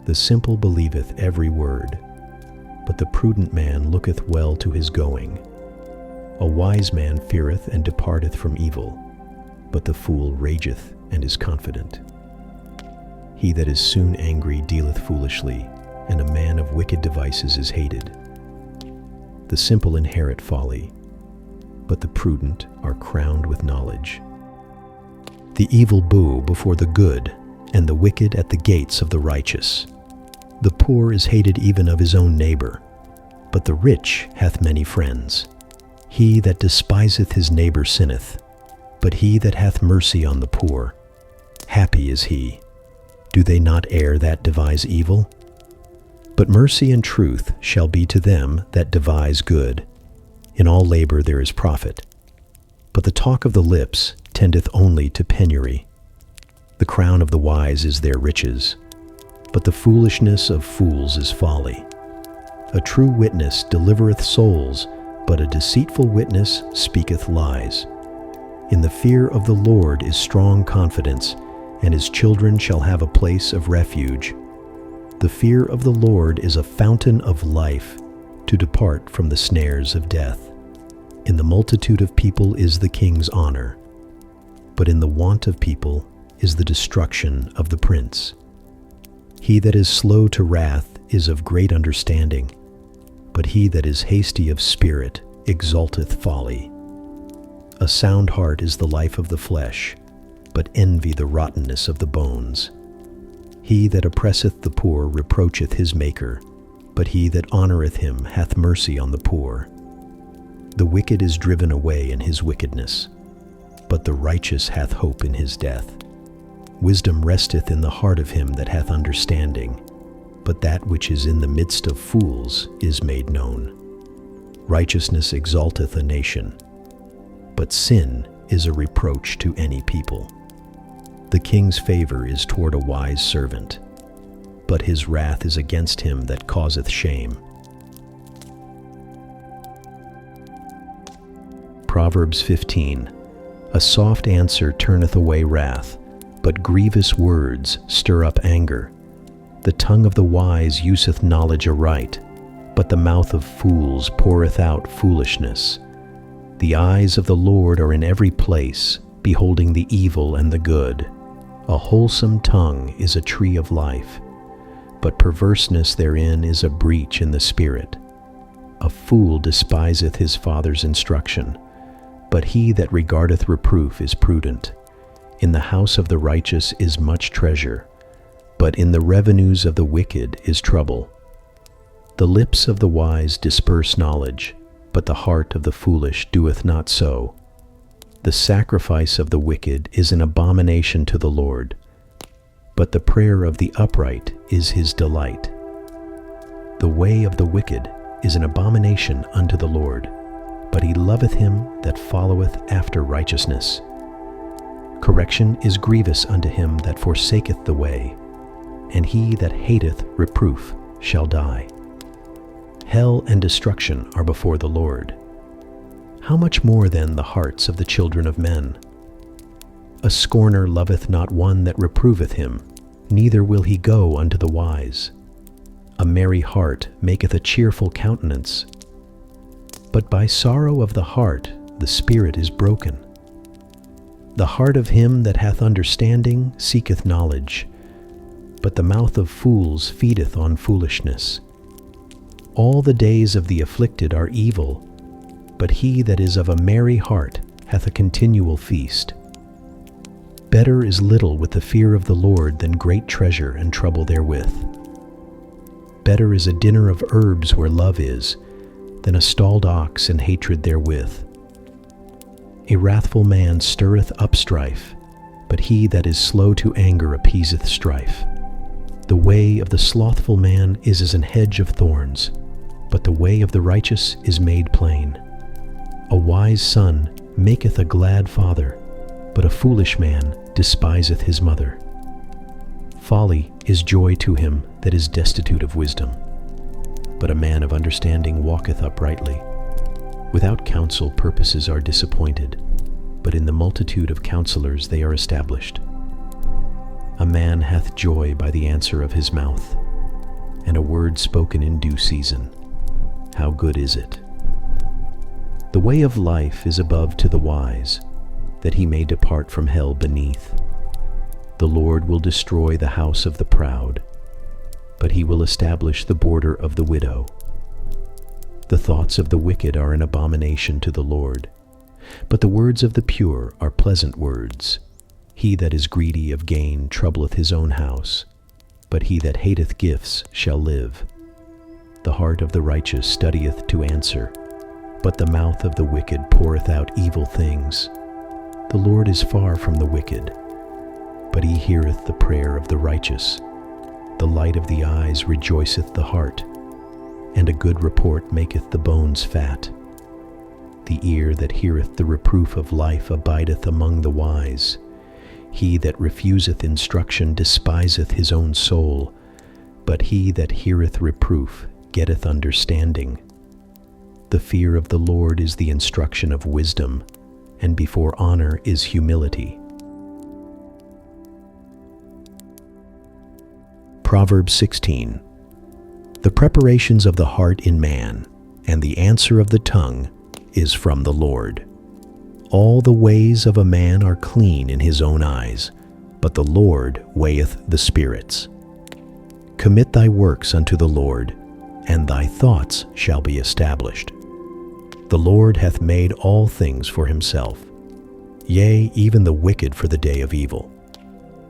The simple believeth every word, but the prudent man looketh well to his going. A wise man feareth and departeth from evil, but the fool rageth and is confident. He that is soon angry dealeth foolishly, and a man of wicked devices is hated. The simple inherit folly, but the prudent are crowned with knowledge. The evil bow before the good, and the wicked at the gates of the righteous. The poor is hated even of his own neighbor, but the rich hath many friends. He that despiseth his neighbor sinneth, but he that hath mercy on the poor, happy is he. Do they not err that devise evil? But mercy and truth shall be to them that devise good. In all labor there is profit. But the talk of the lips tendeth only to penury. The crown of the wise is their riches, but the foolishness of fools is folly. A true witness delivereth souls, but a deceitful witness speaketh lies. In the fear of the Lord is strong confidence, and his children shall have a place of refuge. The fear of the Lord is a fountain of life, to depart from the snares of death. In the multitude of people is the king's honor, but in the want of people is the destruction of the prince. He that is slow to wrath is of great understanding, but he that is hasty of spirit exalteth folly. A sound heart is the life of the flesh, but envy the rottenness of the bones. He that oppresseth the poor reproacheth his Maker, but he that honoureth him hath mercy on the poor. The wicked is driven away in his wickedness, but the righteous hath hope in his death. Wisdom resteth in the heart of him that hath understanding, but that which is in the midst of fools is made known. Righteousness exalteth a nation, but sin is a reproach to any people. The king's favor is toward a wise servant, but his wrath is against him that causeth shame. Proverbs 15. A soft answer turneth away wrath, but grievous words stir up anger. The tongue of the wise useth knowledge aright, but the mouth of fools poureth out foolishness. The eyes of the Lord are in every place, beholding the evil and the good. A wholesome tongue is a tree of life, but perverseness therein is a breach in the spirit. A fool despiseth his father's instruction, but he that regardeth reproof is prudent. In the house of the righteous is much treasure, but in the revenues of the wicked is trouble. The lips of the wise disperse knowledge, but the heart of the foolish doeth not so. The sacrifice of the wicked is an abomination to the Lord, but the prayer of the upright is his delight. The way of the wicked is an abomination unto the Lord, but he loveth him that followeth after righteousness. Correction is grievous unto him that forsaketh the way, and he that hateth reproof shall die. Hell and destruction are before the Lord. How much more then the hearts of the children of men? A scorner loveth not one that reproveth him, neither will he go unto the wise. A merry heart maketh a cheerful countenance, but by sorrow of the heart the spirit is broken. The heart of him that hath understanding seeketh knowledge, but the mouth of fools feedeth on foolishness. All the days of the afflicted are evil, but he that is of a merry heart hath a continual feast. Better is little with the fear of the Lord than great treasure and trouble therewith. Better is a dinner of herbs where love is, than a stalled ox and hatred therewith. A wrathful man stirreth up strife, but he that is slow to anger appeaseth strife. The way of the slothful man is as an hedge of thorns, but the way of the righteous is made plain. A wise son maketh a glad father, but a foolish man despiseth his mother. Folly is joy to him that is destitute of wisdom, but a man of understanding walketh uprightly. Without counsel purposes are disappointed, but in the multitude of counselors they are established. A man hath joy by the answer of his mouth, and a word spoken in due season. How good is it! The way of life is above to the wise, that he may depart from hell beneath. The Lord will destroy the house of the proud, but he will establish the border of the widow. The thoughts of the wicked are an abomination to the Lord, but the words of the pure are pleasant words. He that is greedy of gain troubleth his own house, but he that hateth gifts shall live. The heart of the righteous studieth to answer, but the mouth of the wicked poureth out evil things. The Lord is far from the wicked, but he heareth the prayer of the righteous. The light of the eyes rejoiceth the heart, and a good report maketh the bones fat. The ear that heareth the reproof of life abideth among the wise. He that refuseth instruction despiseth his own soul, but he that heareth reproof getteth understanding. The fear of the Lord is the instruction of wisdom, and before honor is humility. Proverbs 16. The preparations of the heart in man, and the answer of the tongue, is from the Lord. All the ways of a man are clean in his own eyes, but the Lord weigheth the spirits. Commit thy works unto the Lord, and thy thoughts shall be established. The Lord hath made all things for himself, yea, even the wicked for the day of evil.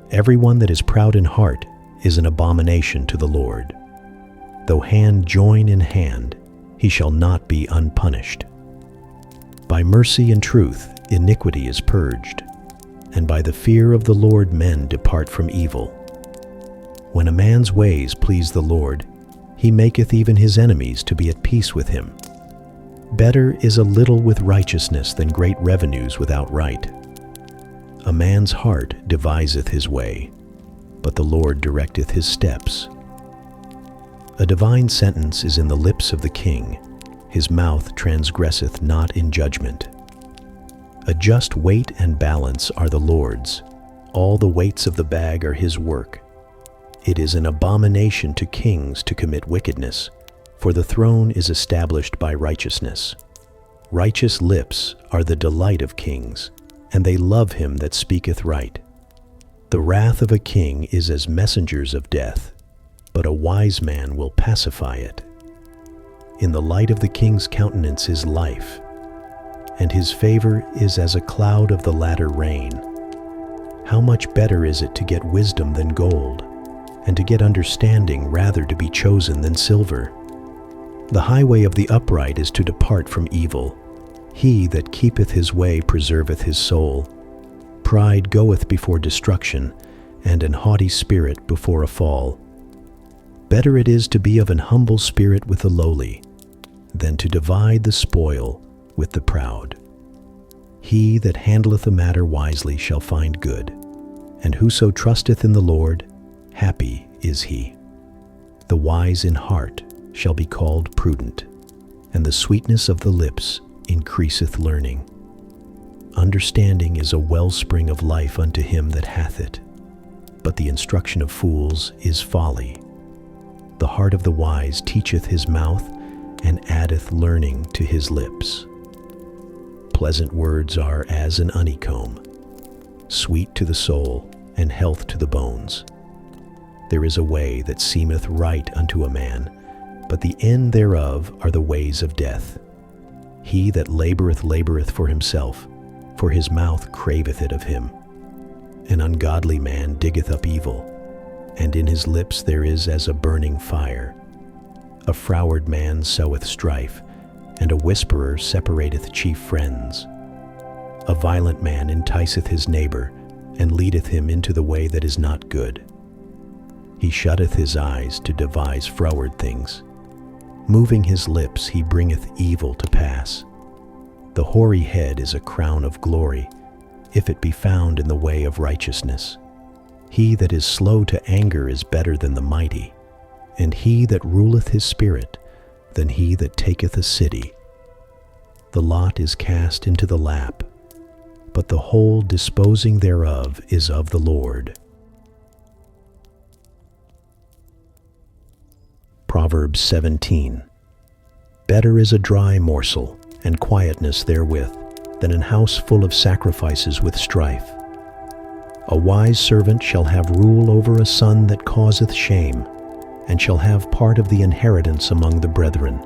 Every one that is proud in heart is an abomination to the Lord. Though hand join in hand, he shall not be unpunished. By mercy and truth iniquity is purged, and by the fear of the Lord men depart from evil. When a man's ways please the Lord, he maketh even his enemies to be at peace with him. Better is a little with righteousness than great revenues without right. A man's heart deviseth his way, but the Lord directeth his steps. A divine sentence is in the lips of the king. His mouth transgresseth not in judgment. A just weight and balance are the Lord's. All the weights of the bag are his work. It is an abomination to kings to commit wickedness, for the throne is established by righteousness. Righteous lips are the delight of kings, and they love him that speaketh right. The wrath of a king is as messengers of death, but a wise man will pacify it. In the light of the king's countenance is life, and his favor is as a cloud of the latter rain. How much better is it to get wisdom than gold, and to get understanding rather to be chosen than silver? The highway of the upright is to depart from evil. He that keepeth his way preserveth his soul. Pride goeth before destruction, and an haughty spirit before a fall. Better it is to be of an humble spirit with the lowly, than to divide the spoil with the proud. He that handleth a matter wisely shall find good, and whoso trusteth in the Lord, happy is he. The wise in heart shall be called prudent, and the sweetness of the lips increaseth learning. Understanding is a wellspring of life unto him that hath it, but the instruction of fools is folly. The heart of the wise teacheth his mouth, and addeth learning to his lips. Pleasant words are as an honeycomb, sweet to the soul, and health to the bones. There is a way that seemeth right unto a man, but the end thereof are the ways of death. He that laboureth for himself, for his mouth craveth it of him. An ungodly man diggeth up evil, and in his lips there is as a burning fire. A froward man soweth strife, and a whisperer separateth chief friends. A violent man enticeth his neighbor, and leadeth him into the way that is not good. He shutteth his eyes to devise froward things. Moving his lips he bringeth evil to pass. The hoary head is a crown of glory, if it be found in the way of righteousness. He that is slow to anger is better than the mighty, and he that ruleth his spirit than he that taketh a city. The lot is cast into the lap, but the whole disposing thereof is of the Lord. Proverbs 17. Better is a dry morsel, and quietness therewith, than an house full of sacrifices with strife. A wise servant shall have rule over a son that causeth shame, and shall have part of the inheritance among the brethren.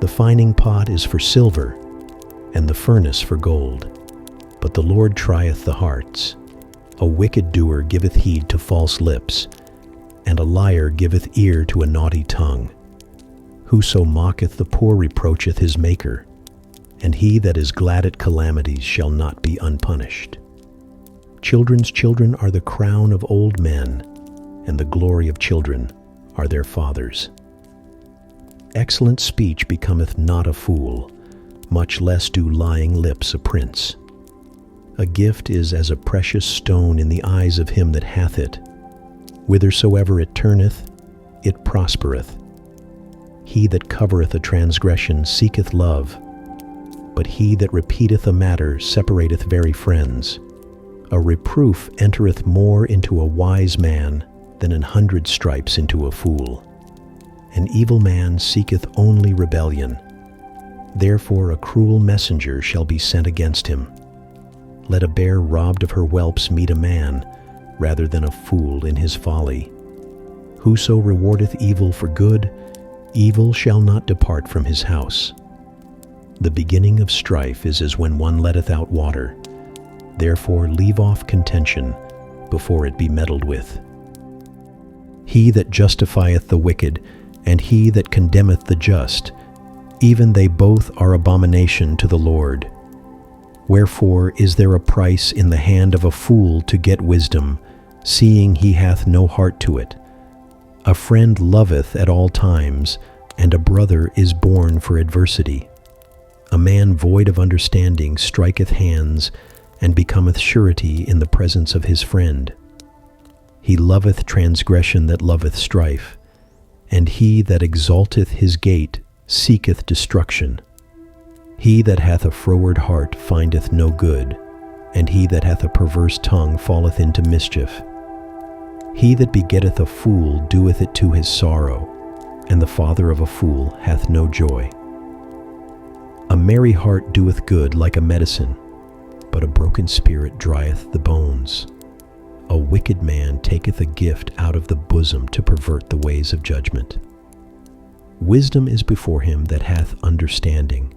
The fining pot is for silver, and the furnace for gold, but the Lord trieth the hearts. A wicked doer giveth heed to false lips, and a liar giveth ear to a naughty tongue. Whoso mocketh the poor reproacheth his Maker, and he that is glad at calamities shall not be unpunished. Children's children are the crown of old men, and the glory of children are their fathers. Excellent speech becometh not a fool, much less do lying lips a prince. A gift is as a precious stone in the eyes of him that hath it. Whithersoever it turneth, it prospereth. He that covereth a transgression seeketh love, but he that repeateth a matter separateth very friends. A reproof entereth more into a wise man than 100 stripes into a fool. An evil man seeketh only rebellion. Therefore a cruel messenger shall be sent against him. Let a bear robbed of her whelps meet a man, rather than a fool in his folly. Whoso rewardeth evil for good, evil shall not depart from his house. The beginning of strife is as when one letteth out water. Therefore leave off contention before it be meddled with. He that justifieth the wicked, and he that condemneth the just, even they both are abomination to the Lord. Wherefore is there a price in the hand of a fool to get wisdom, seeing he hath no heart to it? A friend loveth at all times, and a brother is born for adversity. A man void of understanding striketh hands, and becometh surety in the presence of his friend. He loveth transgression that loveth strife, and he that exalteth his gate seeketh destruction. He that hath a froward heart findeth no good, and he that hath a perverse tongue falleth into mischief. He that begetteth a fool doeth it to his sorrow, and the father of a fool hath no joy. A merry heart doeth good like a medicine, but a broken spirit drieth the bones. A wicked man taketh a gift out of the bosom to pervert the ways of judgment. Wisdom is before him that hath understanding,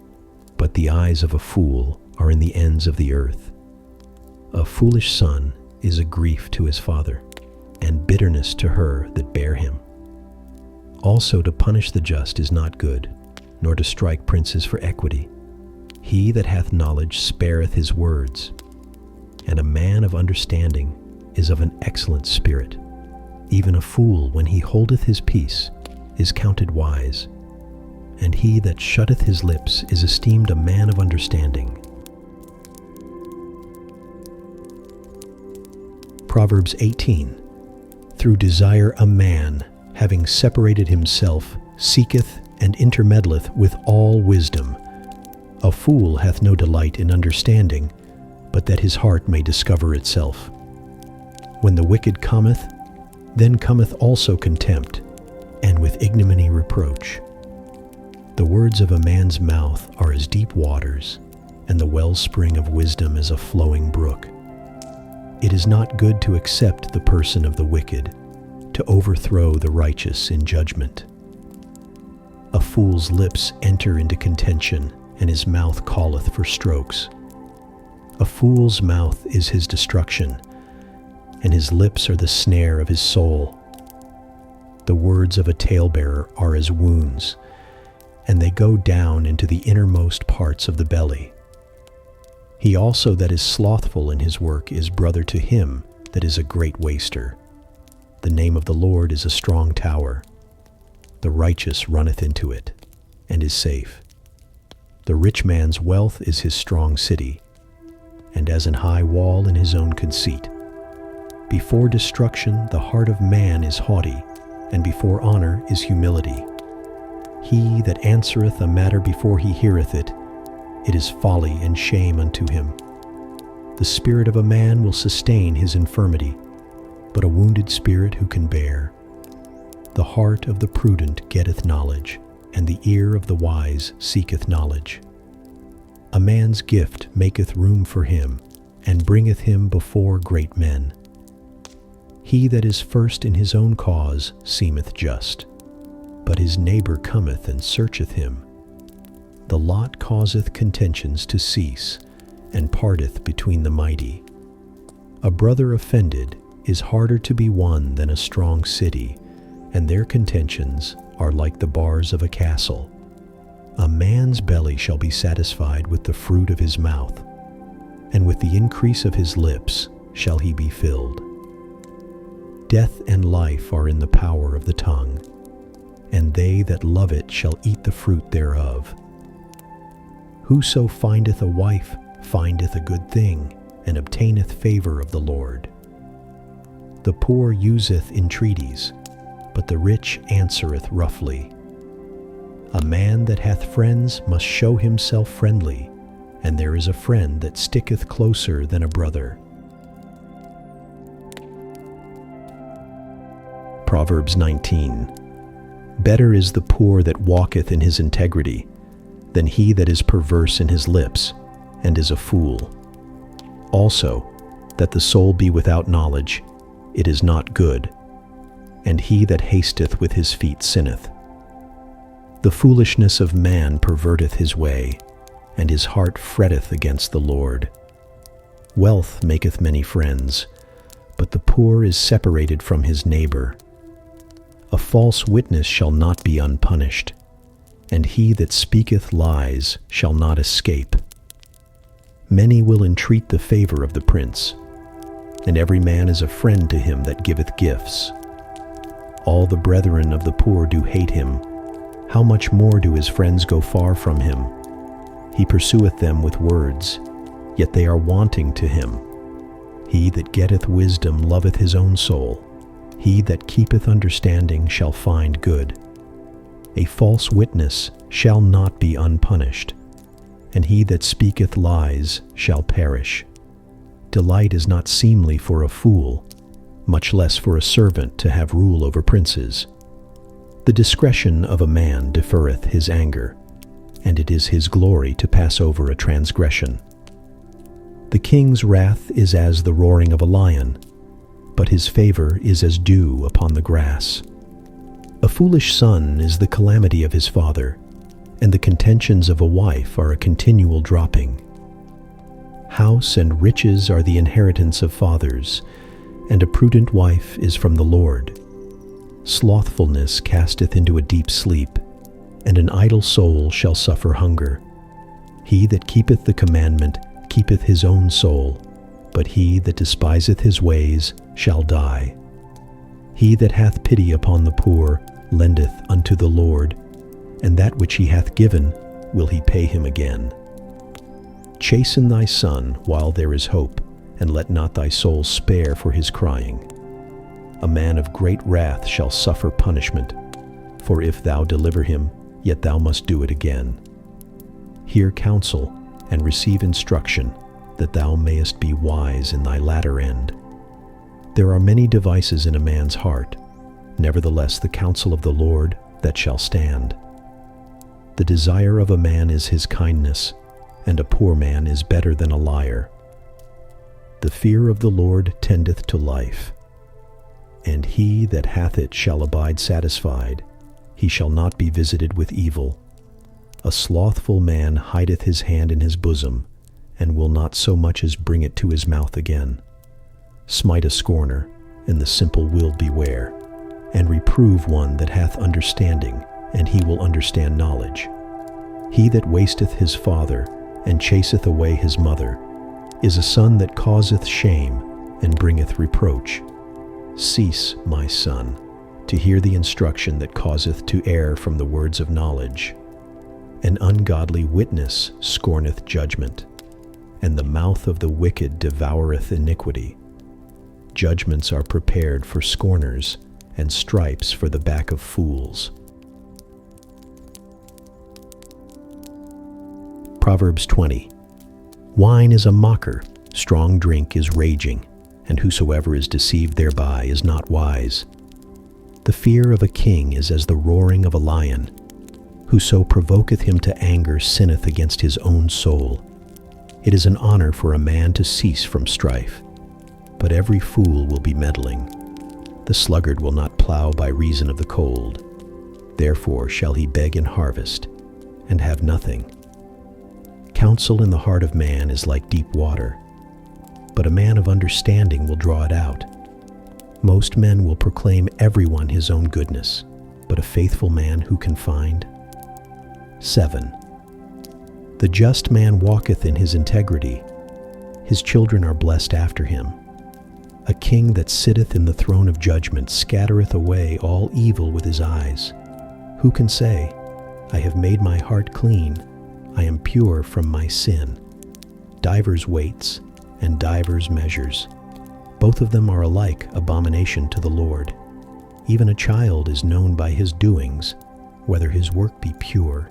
but the eyes of a fool are in the ends of the earth. A foolish son is a grief to his father, and bitterness to her that bare him. Also to punish the just is not good, nor to strike princes for equity. He that hath knowledge spareth his words, and a man of understanding is of an excellent spirit. Even a fool, when he holdeth his peace, is counted wise, and he that shutteth his lips is esteemed a man of understanding. Proverbs 18. Through desire a man, having separated himself, seeketh and intermeddleth with all wisdom. A fool hath no delight in understanding, but that his heart may discover itself. When the wicked cometh, then cometh also contempt, and with ignominy reproach. The words of a man's mouth are as deep waters, and the wellspring of wisdom is a flowing brook. It is not good to accept the person of the wicked, to overthrow the righteous in judgment. A fool's lips enter into contention, and his mouth calleth for strokes. A fool's mouth is his destruction, and his lips are the snare of his soul. The words of a talebearer are as wounds, and they go down into the innermost parts of the belly. He also that is slothful in his work is brother to him that is a great waster. The name of the Lord is a strong tower. The righteous runneth into it, and is safe. The rich man's wealth is his strong city, and as an high wall in his own conceit. Before destruction the heart of man is haughty, and before honor is humility. He that answereth a matter before he heareth it, it is folly and shame unto him. The spirit of a man will sustain his infirmity, but a wounded spirit who can bear? The heart of the prudent getteth knowledge, and the ear of the wise seeketh knowledge. A man's gift maketh room for him, and bringeth him before great men. He that is first in his own cause seemeth just, but his neighbor cometh and searcheth him. The lot causeth contentions to cease, and parteth between the mighty. A brother offended is harder to be won than a strong city, and their contentions are like the bars of a castle. A man's belly shall be satisfied with the fruit of his mouth, and with the increase of his lips shall he be filled. Death and life are in the power of the tongue, and they that love it shall eat the fruit thereof. Whoso findeth a wife findeth a good thing, and obtaineth favor of the Lord. The poor useth entreaties, but the rich answereth roughly. A man that hath friends must show himself friendly, and there is a friend that sticketh closer than a brother. Proverbs 19. Better is the poor that walketh in his integrity, than he that is perverse in his lips, and is a fool. Also, that the soul be without knowledge, it is not good, and he that hasteth with his feet sinneth. The foolishness of man perverteth his way, and his heart fretteth against the Lord. Wealth maketh many friends, but the poor is separated from his neighbor. A false witness shall not be unpunished, and he that speaketh lies shall not escape. Many will entreat the favor of the prince, and every man is a friend to him that giveth gifts. All the brethren of the poor do hate him. How much more do his friends go far from him? He pursueth them with words, yet they are wanting to him. He that getteth wisdom loveth his own soul. He that keepeth understanding shall find good. A false witness shall not be unpunished, and he that speaketh lies shall perish. Delight is not seemly for a fool, much less for a servant to have rule over princes. The discretion of a man deferreth his anger, and it is his glory to pass over a transgression. The king's wrath is as the roaring of a lion, but his favor is as dew upon the grass. A foolish son is the calamity of his father, and the contentions of a wife are a continual dropping. House and riches are the inheritance of fathers, and a prudent wife is from the Lord. Slothfulness casteth into a deep sleep, and an idle soul shall suffer hunger. He that keepeth the commandment keepeth his own soul, but he that despiseth his ways shall die. He that hath pity upon the poor lendeth unto the Lord, and that which he hath given will he pay him again. Chasten thy son while there is hope, and let not thy soul spare for his crying. A man of great wrath shall suffer punishment, for if thou deliver him, yet thou must do it again. Hear counsel, and receive instruction, that thou mayest be wise in thy latter end. There are many devices in a man's heart, nevertheless the counsel of the Lord that shall stand. The desire of a man is his kindness, and a poor man is better than a liar. The fear of the Lord tendeth to life, and he that hath it shall abide satisfied. He shall not be visited with evil. A slothful man hideth his hand in his bosom, and will not so much as bring it to his mouth again. Smite a scorner, and the simple will beware, and reprove one that hath understanding, and he will understand knowledge. He that wasteth his father, and chaseth away his mother, is a son that causeth shame, and bringeth reproach. Cease, my son, to hear the instruction that causeth to err from the words of knowledge. An ungodly witness scorneth judgment, and the mouth of the wicked devoureth iniquity. Judgments are prepared for scorners, and stripes for the back of fools. Proverbs 20. Wine is a mocker, strong drink is raging, and whosoever is deceived thereby is not wise. The fear of a king is as the roaring of a lion. Whoso provoketh him to anger sinneth against his own soul. It is an honor for a man to cease from strife, but every fool will be meddling. The sluggard will not plow by reason of the cold. Therefore shall he beg in harvest, and have nothing. Counsel in the heart of man is like deep water, but a man of understanding will draw it out. Most men will proclaim everyone his own goodness, but a faithful man who can find? 7. The just man walketh in his integrity. His children are blessed after him. A king that sitteth in the throne of judgment scattereth away all evil with his eyes. Who can say, I have made my heart clean, I am pure from my sin? Divers weights and divers measures, both of them are alike abomination to the Lord. Even a child is known by his doings, whether his work be pure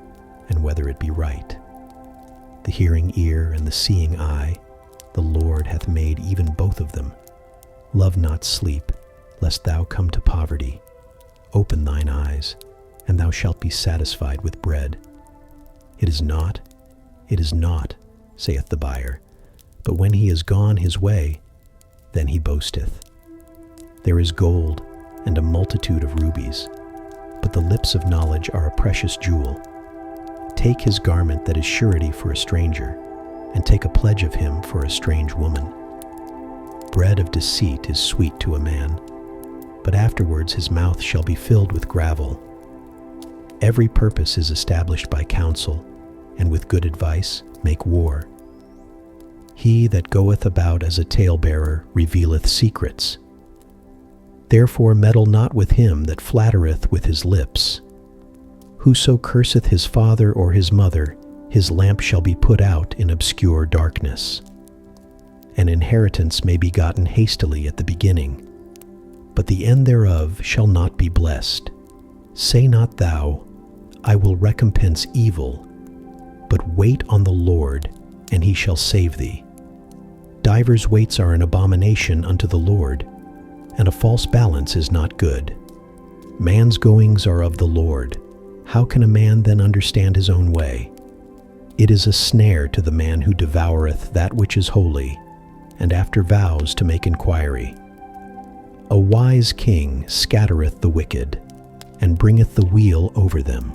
and whether it be right. The hearing ear and the seeing eye, the Lord hath made even both of them. Love not sleep, lest thou come to poverty. Open thine eyes, and thou shalt be satisfied with bread. It is not, saith the buyer, but when he is gone his way, then he boasteth. There is gold and a multitude of rubies, but the lips of knowledge are a precious jewel. Take his garment that is surety for a stranger, and take a pledge of him for a strange woman. Bread of deceit is sweet to a man, but afterwards his mouth shall be filled with gravel. Every purpose is established by counsel, and with good advice make war. He that goeth about as a talebearer revealeth secrets. Therefore meddle not with him that flattereth with his lips. Whoso curseth his father or his mother, his lamp shall be put out in obscure darkness. An inheritance may be gotten hastily at the beginning, but the end thereof shall not be blessed. Say not thou, I will recompense evil, but wait on the Lord, and he shall save thee. Divers weights are an abomination unto the Lord, and a false balance is not good. Man's goings are of the Lord. How can a man then understand his own way? It is a snare to the man who devoureth that which is holy, and after vows to make inquiry. A wise king scattereth the wicked, and bringeth the wheel over them.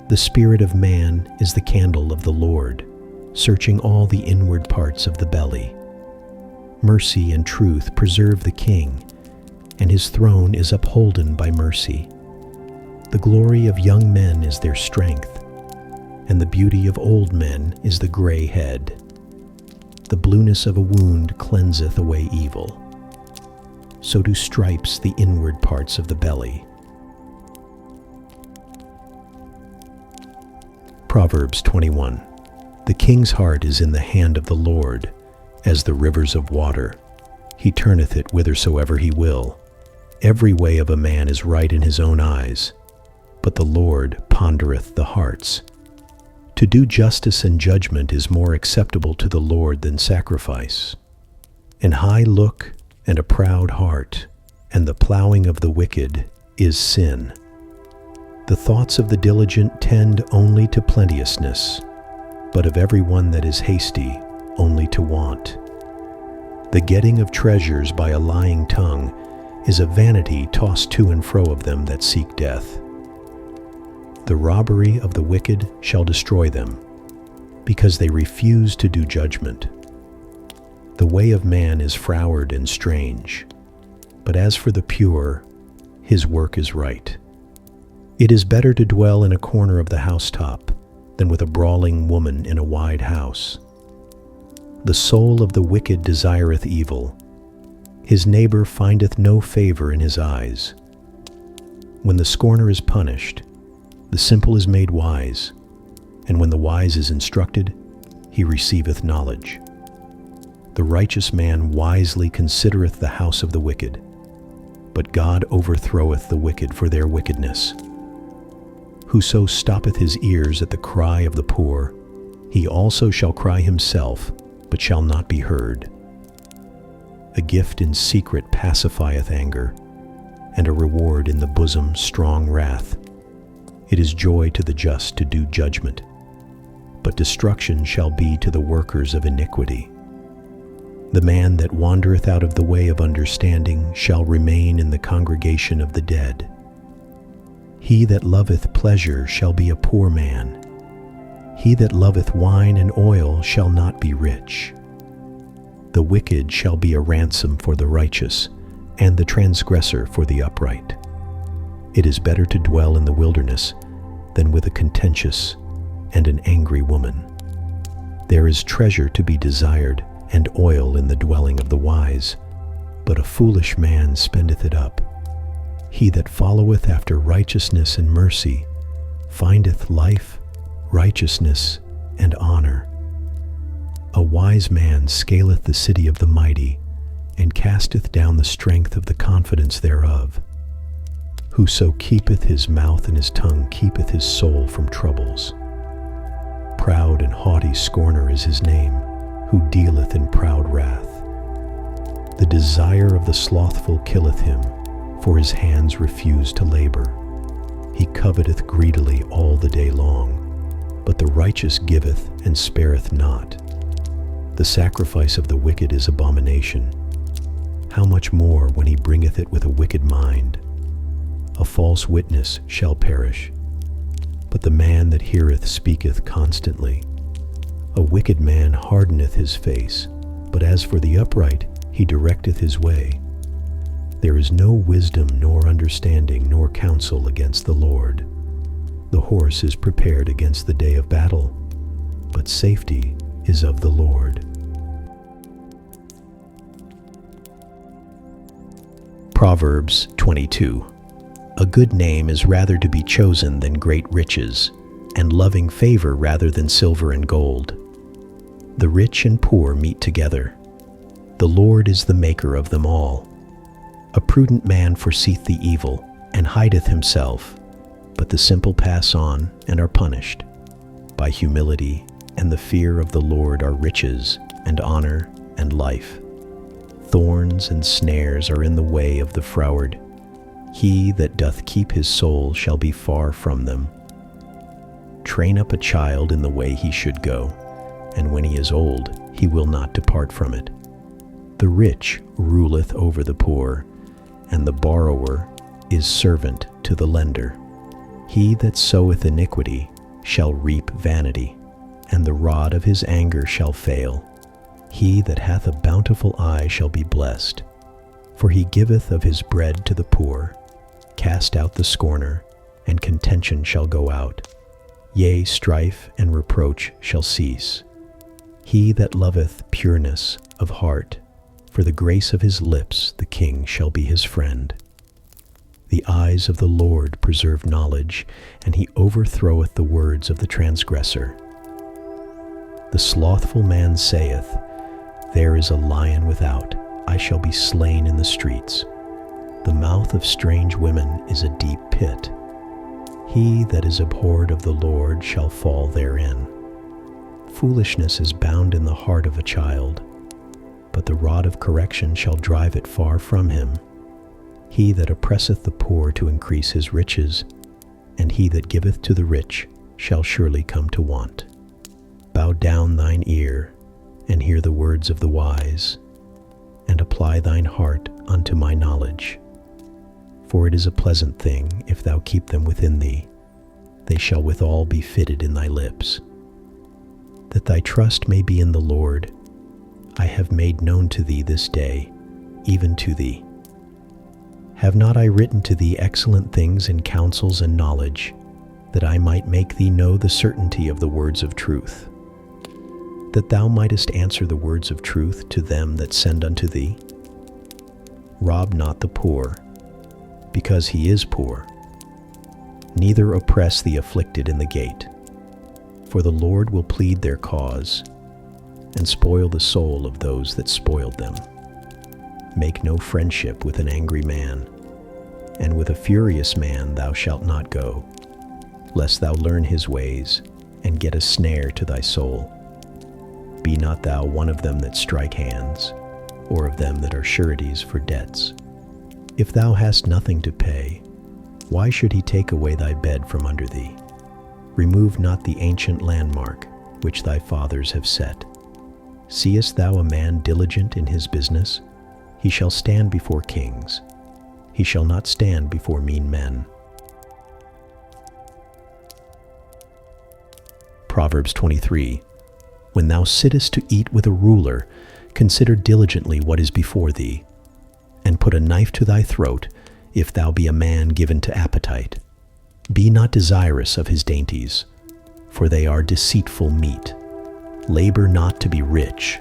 The spirit of man is the candle of the Lord, searching all the inward parts of the belly. Mercy and truth preserve the king, and his throne is upholden by mercy. The glory of young men is their strength, and the beauty of old men is the gray head. The blueness of a wound cleanseth away evil. So do stripes the inward parts of the belly. Proverbs 21. The king's heart is in the hand of the Lord, as the rivers of water. He turneth it whithersoever he will. Every way of a man is right in his own eyes, but the Lord pondereth the hearts. To do justice and judgment is more acceptable to the Lord than sacrifice. An high look and a proud heart, and the plowing of the wicked is sin. The thoughts of the diligent tend only to plenteousness, but of every one that is hasty only to want. The getting of treasures by a lying tongue is a vanity tossed to and fro of them that seek death. The robbery of the wicked shall destroy them, because they refuse to do judgment. The way of man is froward and strange, but as for the pure, his work is right. It is better to dwell in a corner of the housetop than with a brawling woman in a wide house. The soul of the wicked desireth evil. His neighbor findeth no favor in his eyes. When the scorner is punished, the simple is made wise, and when the wise is instructed, he receiveth knowledge. The righteous man wisely considereth the house of the wicked, but God overthroweth the wicked for their wickedness. Whoso stoppeth his ears at the cry of the poor, he also shall cry himself, but shall not be heard. A gift in secret pacifieth anger, and a reward in the bosom strong wrath. It is joy to the just to do judgment, but destruction shall be to the workers of iniquity. The man that wandereth out of the way of understanding shall remain in the congregation of the dead. He that loveth pleasure shall be a poor man. He that loveth wine and oil shall not be rich. The wicked shall be a ransom for the righteous, and the transgressor for the upright. It is better to dwell in the wilderness than with a contentious and an angry woman. There is treasure to be desired, and oil in the dwelling of the wise, but a foolish man spendeth it up. He that followeth after righteousness and mercy findeth life, righteousness, and honor. A wise man scaleth the city of the mighty, and casteth down the strength of the confidence thereof. Whoso keepeth his mouth and his tongue keepeth his soul from troubles. Proud and haughty scorner is his name, who dealeth in proud wrath. The desire of the slothful killeth him, for his hands refuse to labor. He coveteth greedily all the day long, but the righteous giveth and spareth not. The sacrifice of the wicked is abomination. How much more when he bringeth it with a wicked mind? A false witness shall perish, but the man that heareth speaketh constantly. A wicked man hardeneth his face, but as for the upright, he directeth his way. There is no wisdom nor understanding nor counsel against the Lord. The horse is prepared against the day of battle, but safety is of the Lord. Proverbs 22. A good name is rather to be chosen than great riches, and loving favor rather than silver and gold. The rich and poor meet together. The Lord is the maker of them all. A prudent man foreseeth the evil, and hideth himself, but the simple pass on and are punished. By humility and the fear of the Lord are riches, and honor, and life. Thorns and snares are in the way of the froward. He that doth keep his soul shall be far from them. Train up a child in the way he should go, and when he is old, he will not depart from it. The rich ruleth over the poor, and the borrower is servant to the lender. He that soweth iniquity shall reap vanity, and the rod of his anger shall fail. He that hath a bountiful eye shall be blessed, for he giveth of his bread to the poor. Cast out the scorner, and contention shall go out. Yea, strife and reproach shall cease. He that loveth pureness of heart, for the grace of his lips the king shall be his friend. The eyes of the Lord preserve knowledge, and he overthroweth the words of the transgressor. The slothful man saith, There is a lion without, I shall be slain in the streets. The mouth of strange women is a deep pit. He that is abhorred of the Lord shall fall therein. Foolishness is bound in the heart of a child, but the rod of correction shall drive it far from him. He that oppresseth the poor to increase his riches, and he that giveth to the rich shall surely come to want. Bow down thine ear, and hear the words of the wise, and apply thine heart unto my knowledge. For it is a pleasant thing if thou keep them within thee. They shall withal be fitted in thy lips. That thy trust may be in the Lord, I have made known to thee this day, even to thee. Have not I written to thee excellent things in counsels and knowledge, that I might make thee know the certainty of the words of truth? That thou mightest answer the words of truth to them that send unto thee? Rob not the poor, because he is poor. Neither oppress the afflicted in the gate. For the Lord will plead their cause, and spoil the soul of those that spoiled them. Make no friendship with an angry man, and with a furious man thou shalt not go, lest thou learn his ways, and get a snare to thy soul. Be not thou one of them that strike hands, or of them that are sureties for debts. If thou hast nothing to pay, why should he take away thy bed from under thee? Remove not the ancient landmark which thy fathers have set. Seest thou a man diligent in his business? He shall stand before kings. He shall not stand before mean men. Proverbs 23. When thou sittest to eat with a ruler, Consider diligently what is before thee, and put a knife to thy throat, if thou be a man given to appetite. Be not desirous of his dainties, for they are deceitful meat. Labor not to be rich.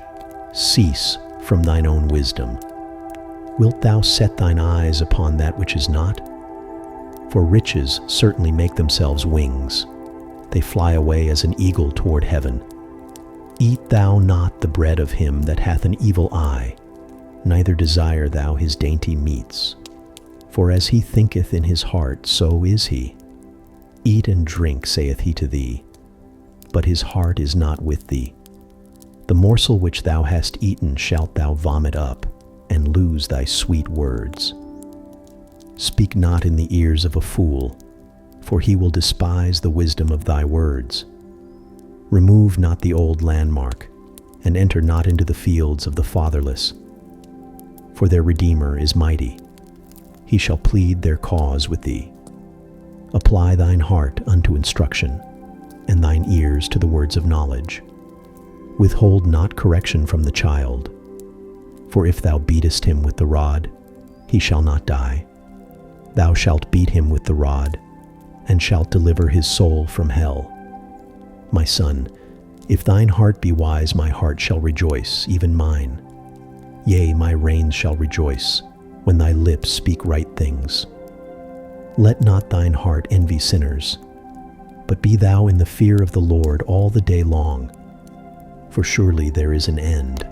Cease from thine own wisdom. Wilt thou set thine eyes upon that which is not? For riches certainly make themselves wings. They fly away as an eagle toward heaven. Eat thou not the bread of him that hath an evil eye, neither desire thou his dainty meats. For as he thinketh in his heart, so is he. Eat and drink, saith he to thee, but his heart is not with thee. The morsel which thou hast eaten shalt thou vomit up, and lose thy sweet words. Speak not in the ears of a fool, for he will despise the wisdom of thy words. Remove not the old landmark, and enter not into the fields of the fatherless. For their Redeemer is mighty. He shall plead their cause with thee. Apply thine heart unto instruction, and thine ears to the words of knowledge. Withhold not correction from the child, for if thou beatest him with the rod, he shall not die. Thou shalt beat him with the rod, and shalt deliver his soul from hell. My son, if thine heart be wise, my heart shall rejoice, even mine. Yea, my reins shall rejoice, when thy lips speak right things. Let not thine heart envy sinners, but be thou in the fear of the Lord all the day long. For surely there is an end,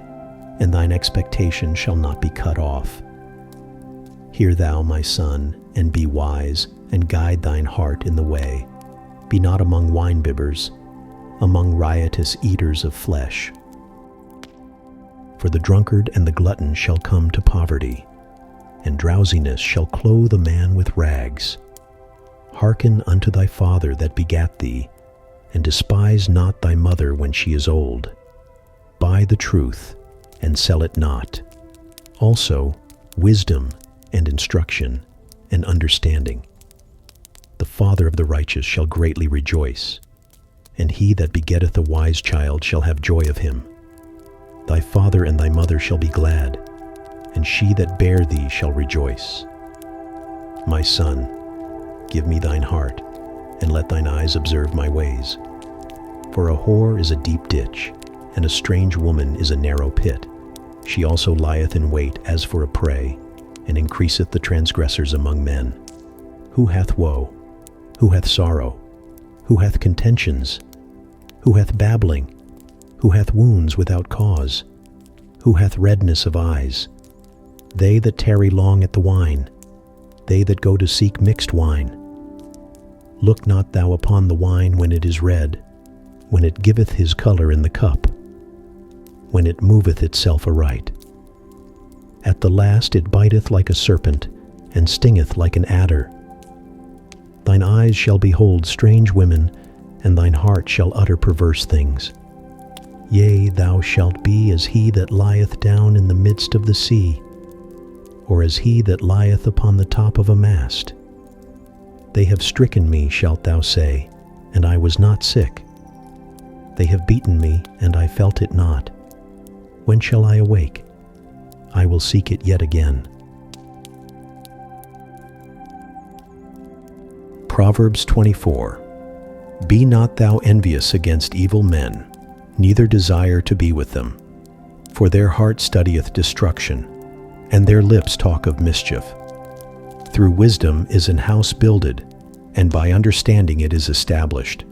and thine expectation shall not be cut off. Hear thou, my son, and be wise, and guide thine heart in the way. Be not among winebibbers, among riotous eaters of flesh. For the drunkard and the glutton shall come to poverty, and drowsiness shall clothe a man with rags. Hearken unto thy father that begat thee, and despise not thy mother when she is old. Buy the truth, and sell it not. Also wisdom and instruction and understanding. The father of the righteous shall greatly rejoice, and he that begetteth a wise child shall have joy of him. Thy father and thy mother shall be glad, and she that bare thee shall rejoice. My son, give me thine heart, and let thine eyes observe my ways. For a whore is a deep ditch, and a strange woman is a narrow pit. She also lieth in wait as for a prey, and increaseth the transgressors among men. Who hath woe? Who hath sorrow? Who hath contentions? Who hath babbling? Who hath wounds without cause? Who hath redness of eyes? They that tarry long at the wine, they that go to seek mixed wine. Look not thou upon the wine when it is red, when it giveth his color in the cup, when it moveth itself aright. At the last it biteth like a serpent, and stingeth like an adder. Thine eyes shall behold strange women, and thine heart shall utter perverse things. Yea, thou shalt be as he that lieth down in the midst of the sea, or as he that lieth upon the top of a mast. They have stricken me, shalt thou say, and I was not sick. They have beaten me, and I felt it not. When shall I awake? I will seek it yet again. Proverbs 24. Be not thou envious against evil men, neither desire to be with them. For their heart studieth destruction, and their lips talk of mischief. Through wisdom is an house builded, and by understanding it is established.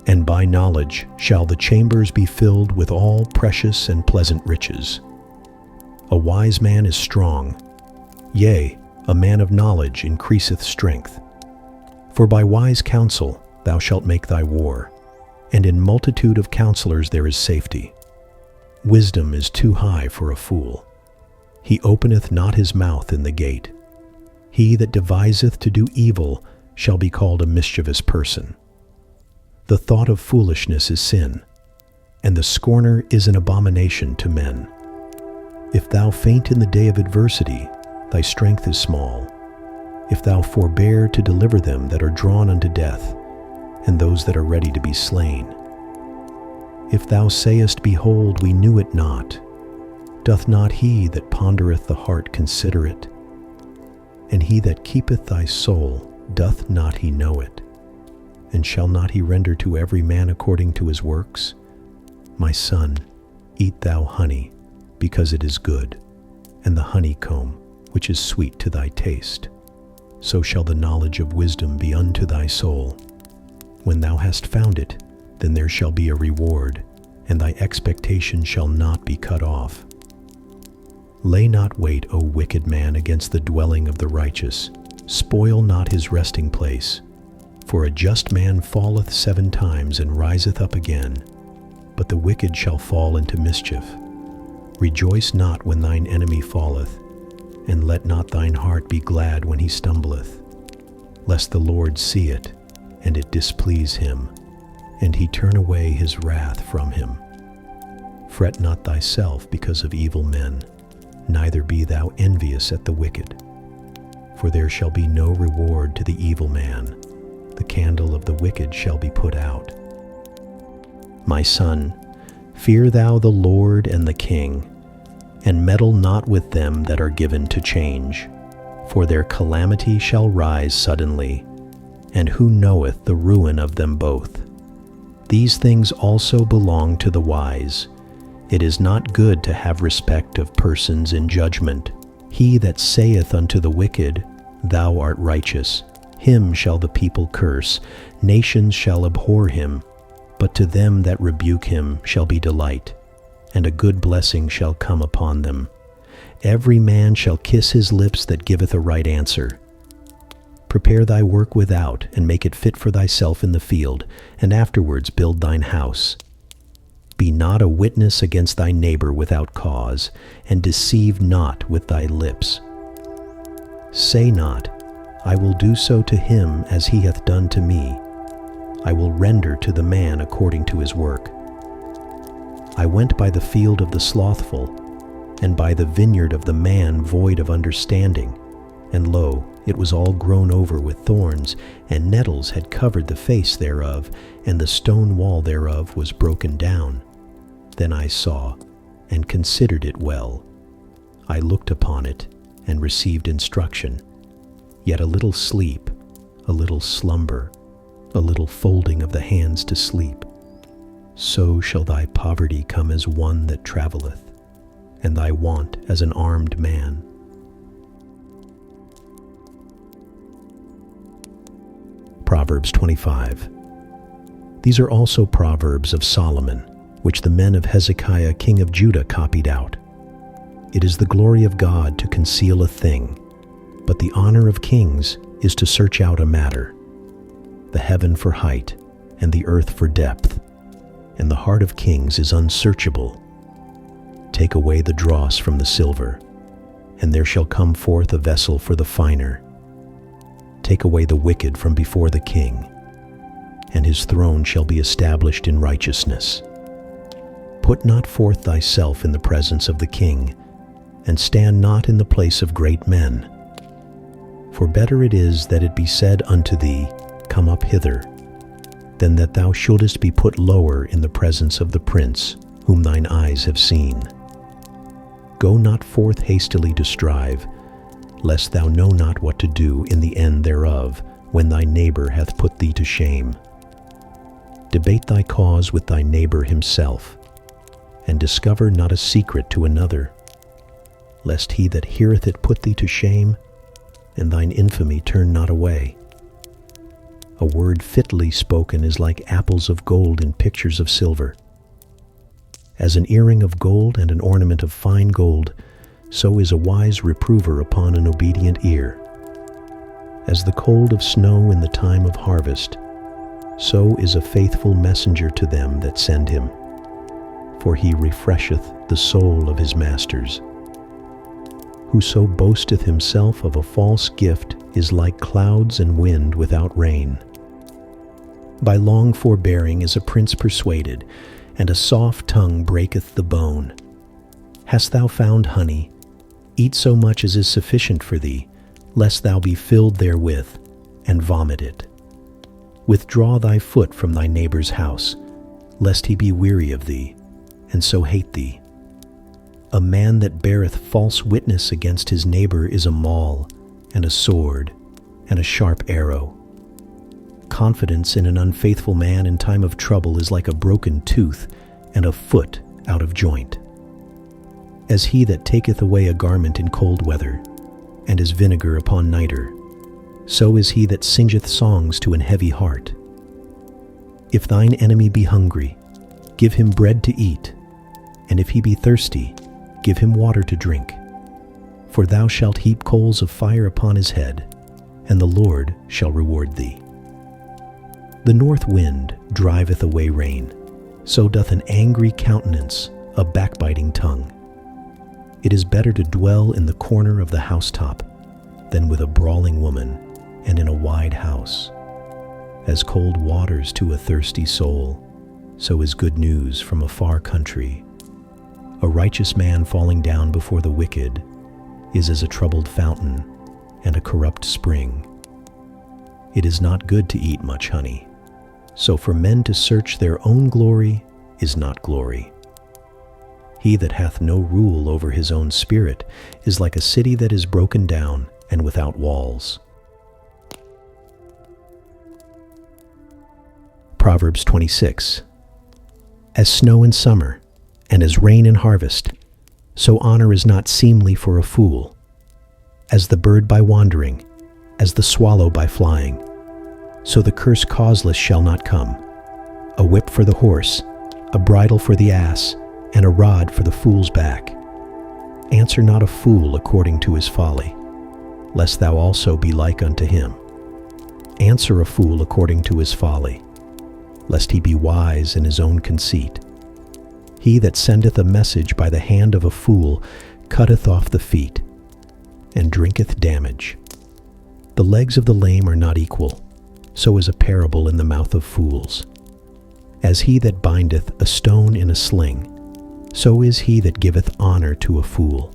And by knowledge shall the chambers be filled with all precious and pleasant riches. A wise man is strong, yea, a man of knowledge increaseth strength. For by wise counsel thou shalt make thy war, and in multitude of counselors there is safety. Wisdom is too high for a fool. He openeth not his mouth in the gate. He that deviseth to do evil shall be called a mischievous person. The thought of foolishness is sin, and the scorner is an abomination to men. If thou faint in the day of adversity, thy strength is small. If thou forbear to deliver them that are drawn unto death, and those that are ready to be slain. If thou sayest, Behold, we knew it not, Doth not he that pondereth the heart consider it? And he that keepeth thy soul, doth not he know it? And shall not he render to every man according to his works? My son, eat thou honey, because it is good, and the honeycomb, which is sweet to thy taste. So shall the knowledge of wisdom be unto thy soul. When thou hast found it, then there shall be a reward, and thy expectation shall not be cut off. Lay not wait, O wicked man, against the dwelling of the righteous. Spoil not his resting place. For a just man falleth 7 times and riseth up again, but the wicked shall fall into mischief. Rejoice not when thine enemy falleth, and let not thine heart be glad when he stumbleth, lest the Lord see it, and it displease him, and he turn away his wrath from him. Fret not thyself because of evil men, neither be thou envious at the wicked. For there shall be no reward to the evil man. The candle of the wicked shall be put out. My son, fear thou the Lord and the King, and meddle not with them that are given to change. For their calamity shall rise suddenly, and who knoweth the ruin of them both? These things also belong to the wise. It is not good to have respect of persons in judgment. He that saith unto the wicked, Thou art righteous, him shall the people curse, nations shall abhor him, but to them that rebuke him shall be delight, and a good blessing shall come upon them. Every man shall kiss his lips that giveth a right answer. Prepare thy work without, and make it fit for thyself in the field, and afterwards build thine house. Be not a witness against thy neighbor without cause, and deceive not with thy lips. Say not, I will do so to him as he hath done to me. I will render to the man according to his work. I went by the field of the slothful, and by the vineyard of the man void of understanding, and lo, it was all grown over with thorns, and nettles had covered the face thereof, and the stone wall thereof was broken down. Then I saw, and considered it well. I looked upon it, and received instruction. Yet a little sleep, a little slumber, a little folding of the hands to sleep. So shall thy poverty come as one that travelleth, and thy want as an armed man. Proverbs 25. These are also Proverbs of Solomon, which the men of Hezekiah king of Judah copied out. It is the glory of God to conceal a thing, but the honor of kings is to search out a matter. The heaven for height, and the earth for depth, and the heart of kings is unsearchable. Take away the dross from the silver, and there shall come forth a vessel for the finer. Take away the wicked from before the king, and his throne shall be established in righteousness. Put not forth thyself in the presence of the king, and stand not in the place of great men. For better it is that it be said unto thee, Come up hither, than that thou shouldest be put lower in the presence of the prince, whom thine eyes have seen. Go not forth hastily to strive, lest thou know not what to do in the end thereof, when thy neighbor hath put thee to shame. Debate thy cause with thy neighbor himself, and discover not a secret to another, lest he that heareth it put thee to shame, and thine infamy turn not away. A word fitly spoken is like apples of gold in pictures of silver. As an earring of gold and an ornament of fine gold, so is a wise reprover upon an obedient ear. As the cold of snow in the time of harvest, so is a faithful messenger to them that send him. For he refresheth the soul of his masters. Whoso boasteth himself of a false gift is like clouds and wind without rain. By long forbearing is a prince persuaded, and a soft tongue breaketh the bone. Hast thou found honey? Eat so much as is sufficient for thee, lest thou be filled therewith, and vomit it. Withdraw thy foot from thy neighbor's house, lest he be weary of thee, and so hate thee. A man that beareth false witness against his neighbor is a maul, and a sword, and a sharp arrow. Confidence in an unfaithful man in time of trouble is like a broken tooth, and a foot out of joint. As he that taketh away a garment in cold weather, and as vinegar upon nitre, so is he that singeth songs to an heavy heart. If thine enemy be hungry, give him bread to eat, and if he be thirsty, give him water to drink. For thou shalt heap coals of fire upon his head, and the Lord shall reward thee. The north wind driveth away rain, so doth an angry countenance a backbiting tongue. It is better to dwell in the corner of the housetop than with a brawling woman and in a wide house. As cold waters to a thirsty soul, so is good news from a far country. A righteous man falling down before the wicked is as a troubled fountain and a corrupt spring. It is not good to eat much honey, so for men to search their own glory is not glory. He that hath no rule over his own spirit is like a city that is broken down and without walls. Proverbs 26. As snow in summer, and as rain in harvest, so honor is not seemly for a fool. As the bird by wandering, as the swallow by flying, so the curse causeless shall not come. A whip for the horse, a bridle for the ass, and a rod for the fool's back. Answer not a fool according to his folly, lest thou also be like unto him. Answer a fool according to his folly, lest he be wise in his own conceit. He that sendeth a message by the hand of a fool cutteth off the feet, and drinketh damage. The legs of the lame are not equal, so is a parable in the mouth of fools. As he that bindeth a stone in a sling, so is he that giveth honor to a fool.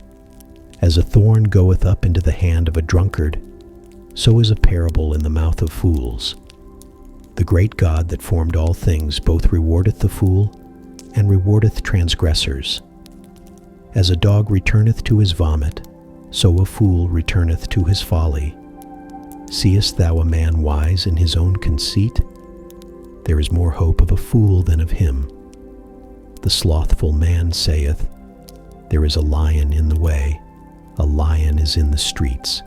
As a thorn goeth up into the hand of a drunkard, so is a parable in the mouth of fools. The great God that formed all things both rewardeth the fool and rewardeth transgressors. As a dog returneth to his vomit, so a fool returneth to his folly. Seest thou a man wise in his own conceit? There is more hope of a fool than of him. The slothful man saith, there is a lion in the way, a lion is in the streets.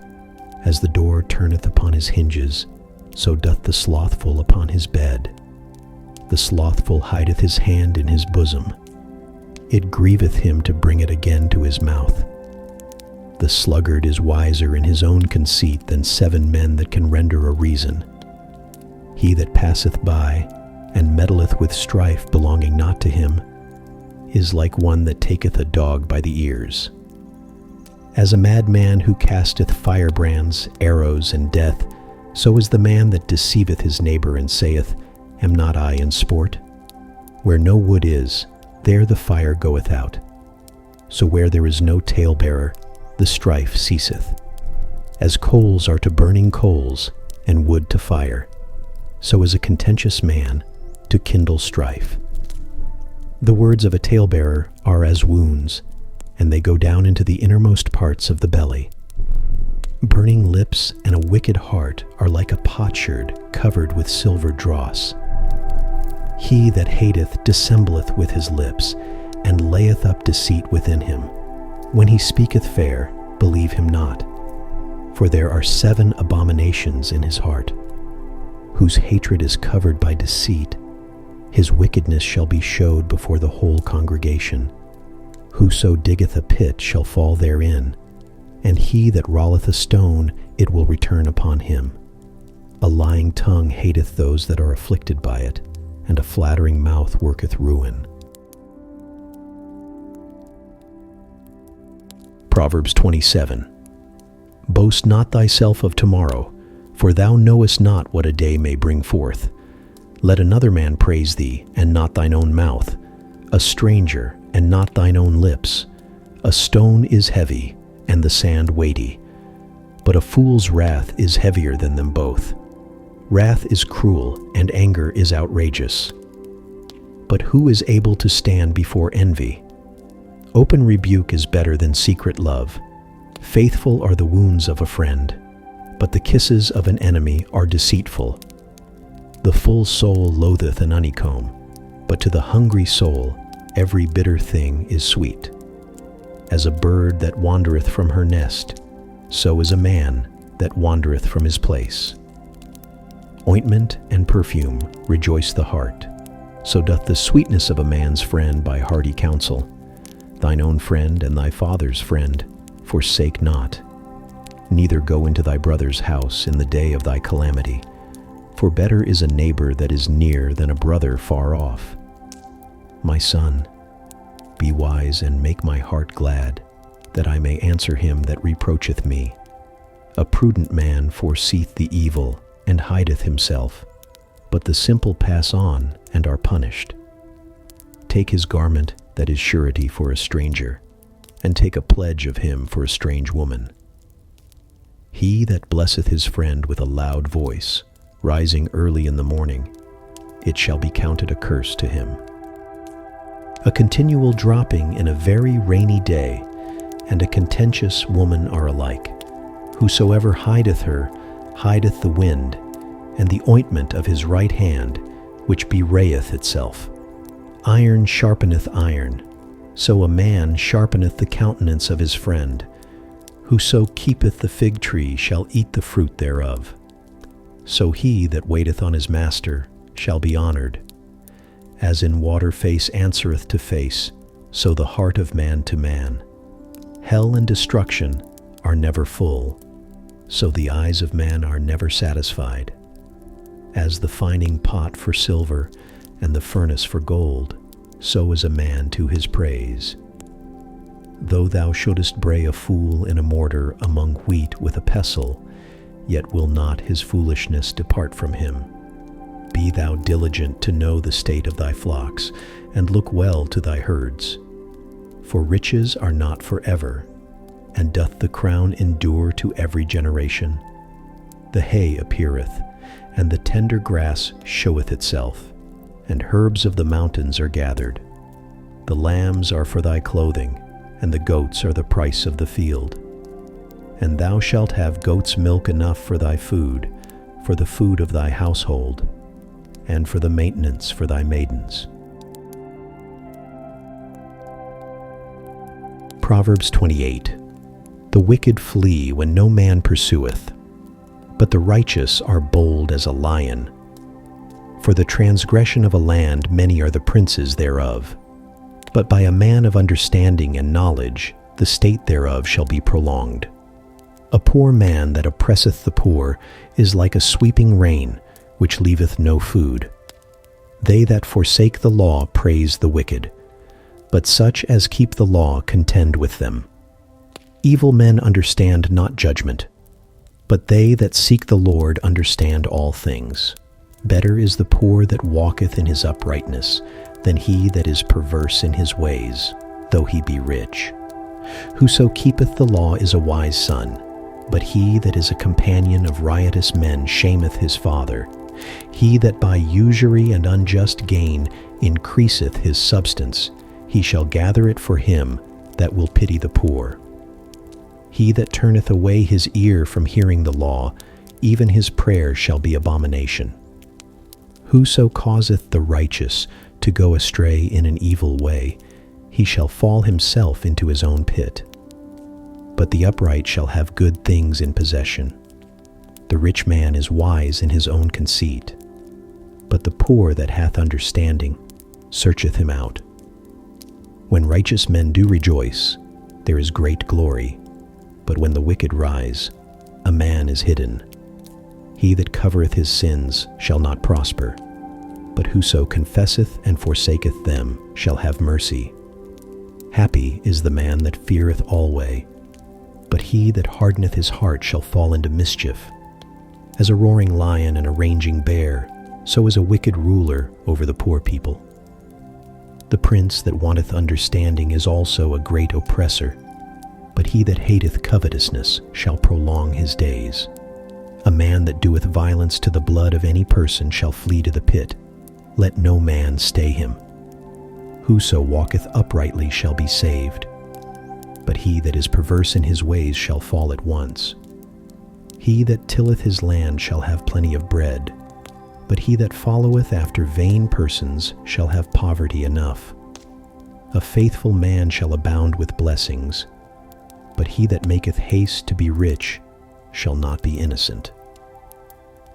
As the door turneth upon his hinges, so doth the slothful upon his bed. The slothful hideth his hand in his bosom. It grieveth him to bring it again to his mouth. The sluggard is wiser in his own conceit than 7 men that can render a reason. He that passeth by, and meddleth with strife belonging not to him, is like one that taketh a dog by the ears. As a madman who casteth firebrands, arrows, and death, so is the man that deceiveth his neighbor and saith, am not I in sport? Where no wood is, there the fire goeth out. So where there is no talebearer, the strife ceaseth. As coals are to burning coals, and wood to fire, so is a contentious man to kindle strife. The words of a talebearer are as wounds, and they go down into the innermost parts of the belly. Burning lips and a wicked heart are like a potsherd covered with silver dross. He that hateth dissembleth with his lips, and layeth up deceit within him. When he speaketh fair, believe him not. For there are 7 abominations in his heart, whose hatred is covered by deceit. His wickedness shall be showed before the whole congregation. Whoso diggeth a pit shall fall therein, and he that rolleth a stone, it will return upon him. A lying tongue hateth those that are afflicted by it, and a flattering mouth worketh ruin. Proverbs 27. Boast not thyself of tomorrow, for thou knowest not what a day may bring forth. Let another man praise thee, and not thine own mouth, a stranger, and not thine own lips. A stone is heavy, and the sand weighty, but a fool's wrath is heavier than them both. Wrath is cruel, and anger is outrageous. But who is able to stand before envy? Open rebuke is better than secret love. Faithful are the wounds of a friend, but the kisses of an enemy are deceitful. The full soul loatheth an honeycomb, but to the hungry soul every bitter thing is sweet. As a bird that wandereth from her nest, so is a man that wandereth from his place. Ointment and perfume rejoice the heart, so doth the sweetness of a man's friend by hearty counsel. Thine own friend and thy father's friend forsake not. Neither go into thy brother's house in the day of thy calamity, for better is a neighbor that is near than a brother far off. My son, be wise and make my heart glad, that I may answer him that reproacheth me. A prudent man foreseeth the evil, and hideth himself, but the simple pass on and are punished. Take his garment that is surety for a stranger, and take a pledge of him for a strange woman. He that blesseth his friend with a loud voice, rising early in the morning, it shall be counted a curse to him. A continual dropping in a very rainy day, and a contentious woman are alike. Whosoever hideth her, hideth the wind, and the ointment of his right hand, which bewrayeth itself. Iron sharpeneth iron, so a man sharpeneth the countenance of his friend. Whoso keepeth the fig tree shall eat the fruit thereof. So he that waiteth on his master shall be honored. As in water face answereth to face, so the heart of man to man. Hell and destruction are never full, so the eyes of man are never satisfied. As the fining pot for silver and the furnace for gold, so is a man to his praise. Though thou shouldest bray a fool in a mortar among wheat with a pestle, yet will not his foolishness depart from him. Be thou diligent to know the state of thy flocks, and look well to thy herds. For riches are not forever, and doth the crown endure to every generation? The hay appeareth, and the tender grass showeth itself, and herbs of the mountains are gathered. The lambs are for thy clothing, and the goats are the price of the field. And thou shalt have goat's milk enough for thy food, for the food of thy household, and for the maintenance for thy maidens. Proverbs 28. The wicked flee when no man pursueth, but the righteous are bold as a lion. For the transgression of a land many are the princes thereof, but by a man of understanding and knowledge the state thereof shall be prolonged. A poor man that oppresseth the poor is like a sweeping rain, which leaveth no food. They that forsake the law praise the wicked, but such as keep the law contend with them. Evil men understand not judgment, but they that seek the Lord understand all things. Better is the poor that walketh in his uprightness than he that is perverse in his ways, though he be rich. Whoso keepeth the law is a wise son, but he that is a companion of riotous men shameth his father. He that by usury and unjust gain increaseth his substance, he shall gather it for him that will pity the poor. He that turneth away his ear from hearing the law, even his prayer shall be abomination. Whoso causeth the righteous to go astray in an evil way, he shall fall himself into his own pit. But the upright shall have good things in possession. The rich man is wise in his own conceit, but the poor that hath understanding searcheth him out. When righteous men do rejoice, there is great glory, but when the wicked rise, a man is hidden. He that covereth his sins shall not prosper, but whoso confesseth and forsaketh them shall have mercy. Happy is the man that feareth alway, but he that hardeneth his heart shall fall into mischief. As a roaring lion and a raging bear, so is a wicked ruler over the poor people. The prince that wanteth understanding is also a great oppressor, but he that hateth covetousness shall prolong his days. A man that doeth violence to the blood of any person shall flee to the pit. Let no man stay him. Whoso walketh uprightly shall be saved, but he that is perverse in his ways shall fall at once. He that tilleth his land shall have plenty of bread, but he that followeth after vain persons shall have poverty enough. A faithful man shall abound with blessings, but he that maketh haste to be rich shall not be innocent.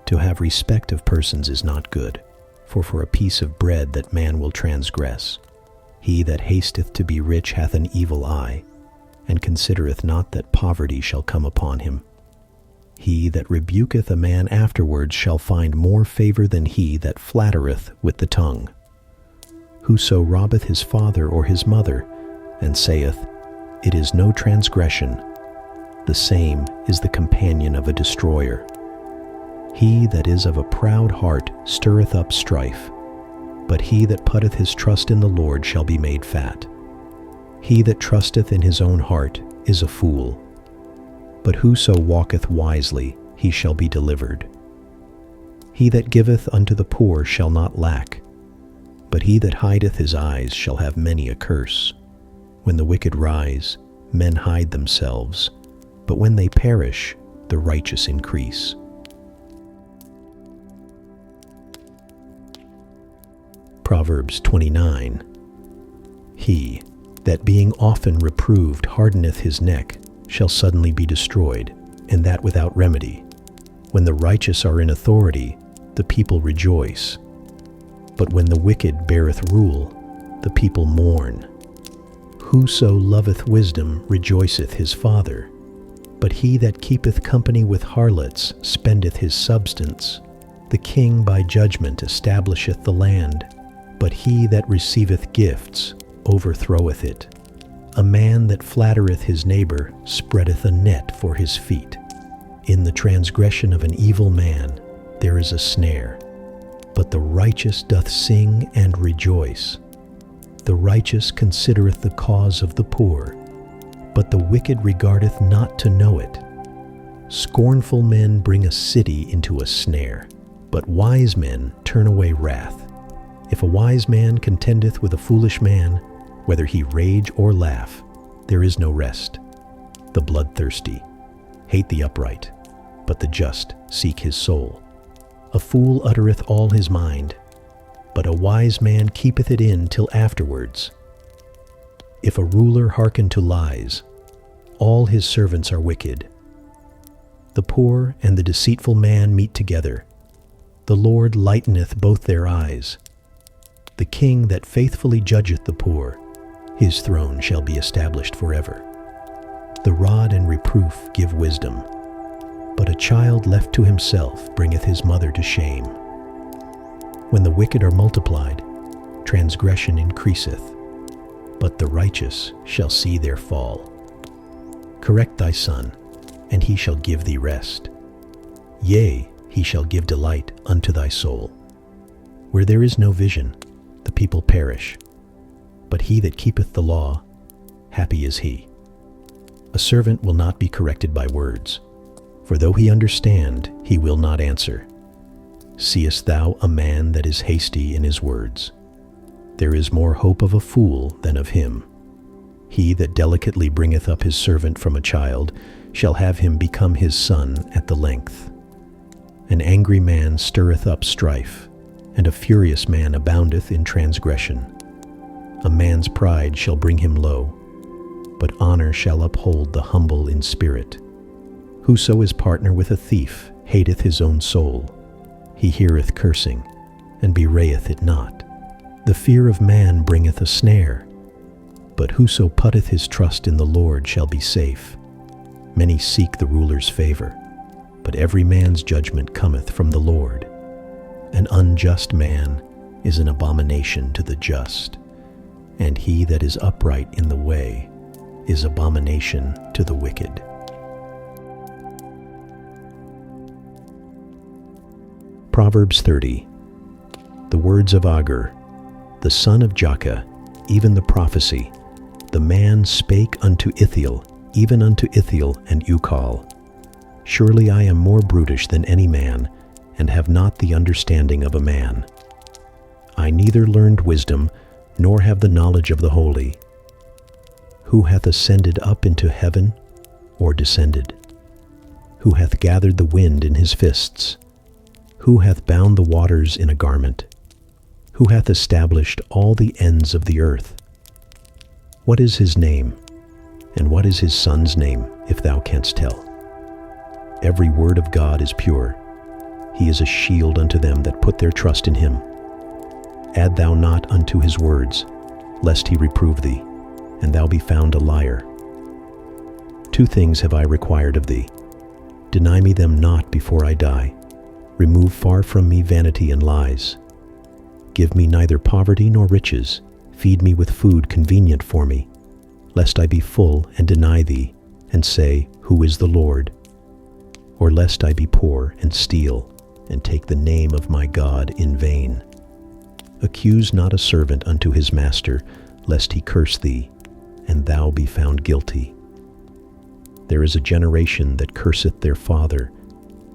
To have respect of persons is not good, for a piece of bread that man will transgress. He that hasteth to be rich hath an evil eye, and considereth not that poverty shall come upon him. He that rebuketh a man afterwards shall find more favor than he that flattereth with the tongue. Whoso robbeth his father or his mother, and saith, It is no transgression, the same is the companion of a destroyer. He that is of a proud heart stirreth up strife, but he that putteth his trust in the Lord shall be made fat. He that trusteth in his own heart is a fool, but whoso walketh wisely, he shall be delivered. He that giveth unto the poor shall not lack, but he that hideth his eyes shall have many a curse. When the wicked rise, men hide themselves, but when they perish, the righteous increase. Proverbs 29. He that being often reproved hardeneth his neck shall suddenly be destroyed, and that without remedy. When the righteous are in authority, the people rejoice. But when the wicked beareth rule, the people mourn. Whoso loveth wisdom rejoiceth his father, but he that keepeth company with harlots spendeth his substance. The king by judgment establisheth the land, but he that receiveth gifts overthroweth it. A man that flattereth his neighbor spreadeth a net for his feet. In the transgression of an evil man there is a snare, but the righteous doth sing and rejoice. The righteous considereth the cause of the poor, but the wicked regardeth not to know it. Scornful men bring a city into a snare, but wise men turn away wrath. If a wise man contendeth with a foolish man, whether he rage or laugh, there is no rest. The bloodthirsty hate the upright, but the just seek his soul. A fool uttereth all his mind, but a wise man keepeth it in till afterwards. If a ruler hearken to lies, all his servants are wicked. The poor and the deceitful man meet together. The Lord lighteneth both their eyes. The king that faithfully judgeth the poor, his throne shall be established forever. The rod and reproof give wisdom, but a child left to himself bringeth his mother to shame. When the wicked are multiplied, transgression increaseth, but the righteous shall see their fall. Correct thy son, and he shall give thee rest. Yea, he shall give delight unto thy soul. Where there is no vision, the people perish, but he that keepeth the law, happy is he. A servant will not be corrected by words, for though he understand, he will not answer. Seest thou a man that is hasty in his words? There is more hope of a fool than of him. He that delicately bringeth up his servant from a child shall have him become his son at the length. An angry man stirreth up strife, and a furious man aboundeth in transgression. A man's pride shall bring him low, but honor shall uphold the humble in spirit. Whoso is partner with a thief hateth his own soul. He heareth cursing, and bewrayeth it not. The fear of man bringeth a snare, but whoso putteth his trust in the Lord shall be safe. Many seek the ruler's favor, but every man's judgment cometh from the Lord. An unjust man is an abomination to the just, and he that is upright in the way is abomination to the wicked. Proverbs 30. The words of Agur, the son of Jakeh, even the prophecy. The man spake unto Ithiel, even unto Ithiel and Ukal. Surely I am more brutish than any man, and have not the understanding of a man. I neither learned wisdom, nor have the knowledge of the holy. Who hath ascended up into heaven, or descended? Who hath gathered the wind in his fists? Who hath bound the waters in a garment? Who hath established all the ends of the earth? What is his name, and what is his son's name, if thou canst tell? Every word of God is pure. He is a shield unto them that put their trust in him. Add thou not unto his words, lest he reprove thee, and thou be found a liar. 2 things have I required of thee. Deny me them not before I die. Remove far from me vanity and lies. Give me neither poverty nor riches. Feed me with food convenient for me, lest I be full and deny thee, and say, Who is the Lord? Or lest I be poor and steal, and take the name of my God in vain. Accuse not a servant unto his master, lest he curse thee, and thou be found guilty. There is a generation that curseth their father,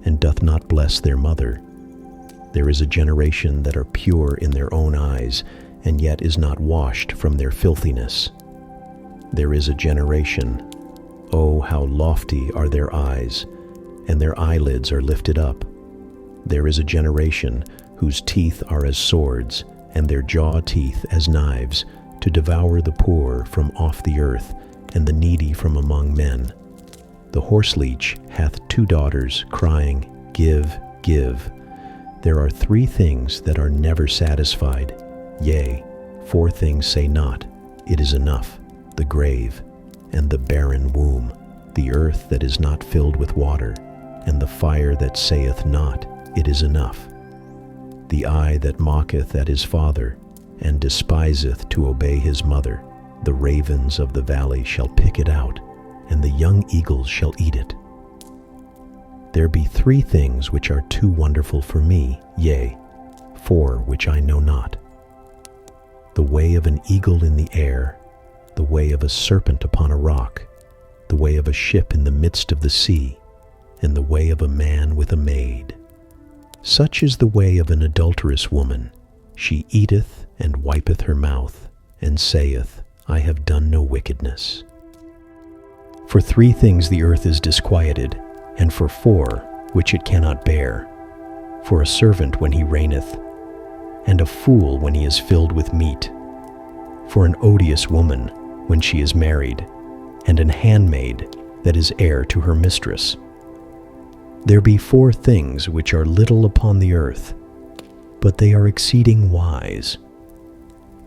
and doth not bless their mother. There is a generation that are pure in their own eyes, and yet is not washed from their filthiness. There is a generation, oh, how lofty are their eyes, and their eyelids are lifted up. There is a generation whose teeth are as swords, and their jaw teeth as knives, to devour the poor from off the earth, and the needy from among men. The horseleech hath 2 daughters, crying, Give, give. There are 3 things that are never satisfied. Yea, 4 things say not, It is enough, the grave, and the barren womb, the earth that is not filled with water, and the fire that saith not, It is enough. The eye that mocketh at his father, and despiseth to obey his mother, the ravens of the valley shall pick it out, and the young eagles shall eat it. There be 3 things which are too wonderful for me, yea, 4 which I know not. The way of an eagle in the air, the way of a serpent upon a rock, the way of a ship in the midst of the sea, and the way of a man with a maid. Such is the way of an adulterous woman. She eateth and wipeth her mouth, and saith, I have done no wickedness. For 3 things the earth is disquieted, and for 4 which it cannot bear. For a servant when he reigneth, and a fool when he is filled with meat. For an odious woman when she is married, and an handmaid that is heir to her mistress. There be 4 things which are little upon the earth, but they are exceeding wise.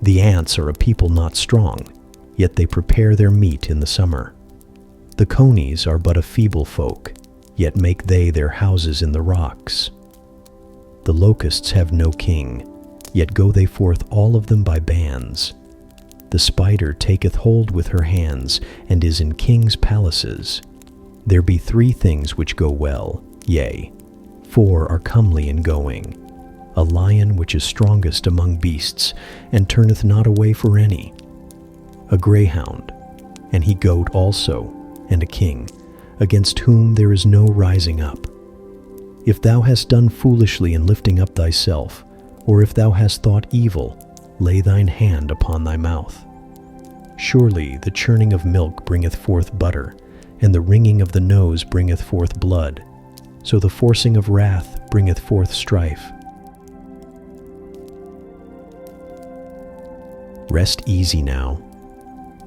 The ants are a people not strong, yet they prepare their meat in the summer. The conies are but a feeble folk, yet make they their houses in the rocks. The locusts have no king, yet go they forth all of them by bands. The spider taketh hold with her hands, and is in kings' palaces. There be 3 things which go well, yea, 4 are comely in going. A lion which is strongest among beasts, and turneth not away for any. A greyhound, and he goat also, and a king, against whom there is no rising up. If thou hast done foolishly in lifting up thyself, or if thou hast thought evil, lay thine hand upon thy mouth. Surely the churning of milk bringeth forth butter, and the wringing of the nose bringeth forth blood. So the forcing of wrath bringeth forth strife. Rest easy now.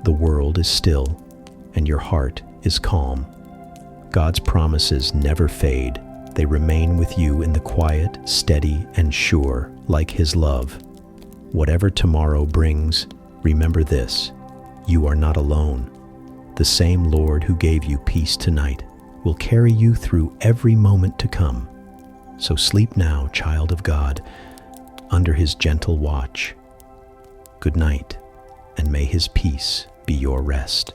The world is still, and your heart is calm. God's promises never fade. They remain with you in the quiet, steady, and sure, like His love. Whatever tomorrow brings, remember this: you are not alone. The same Lord who gave you peace tonight will carry you through every moment to come. So sleep now, child of God, under His gentle watch. Good night, and may His peace be your rest.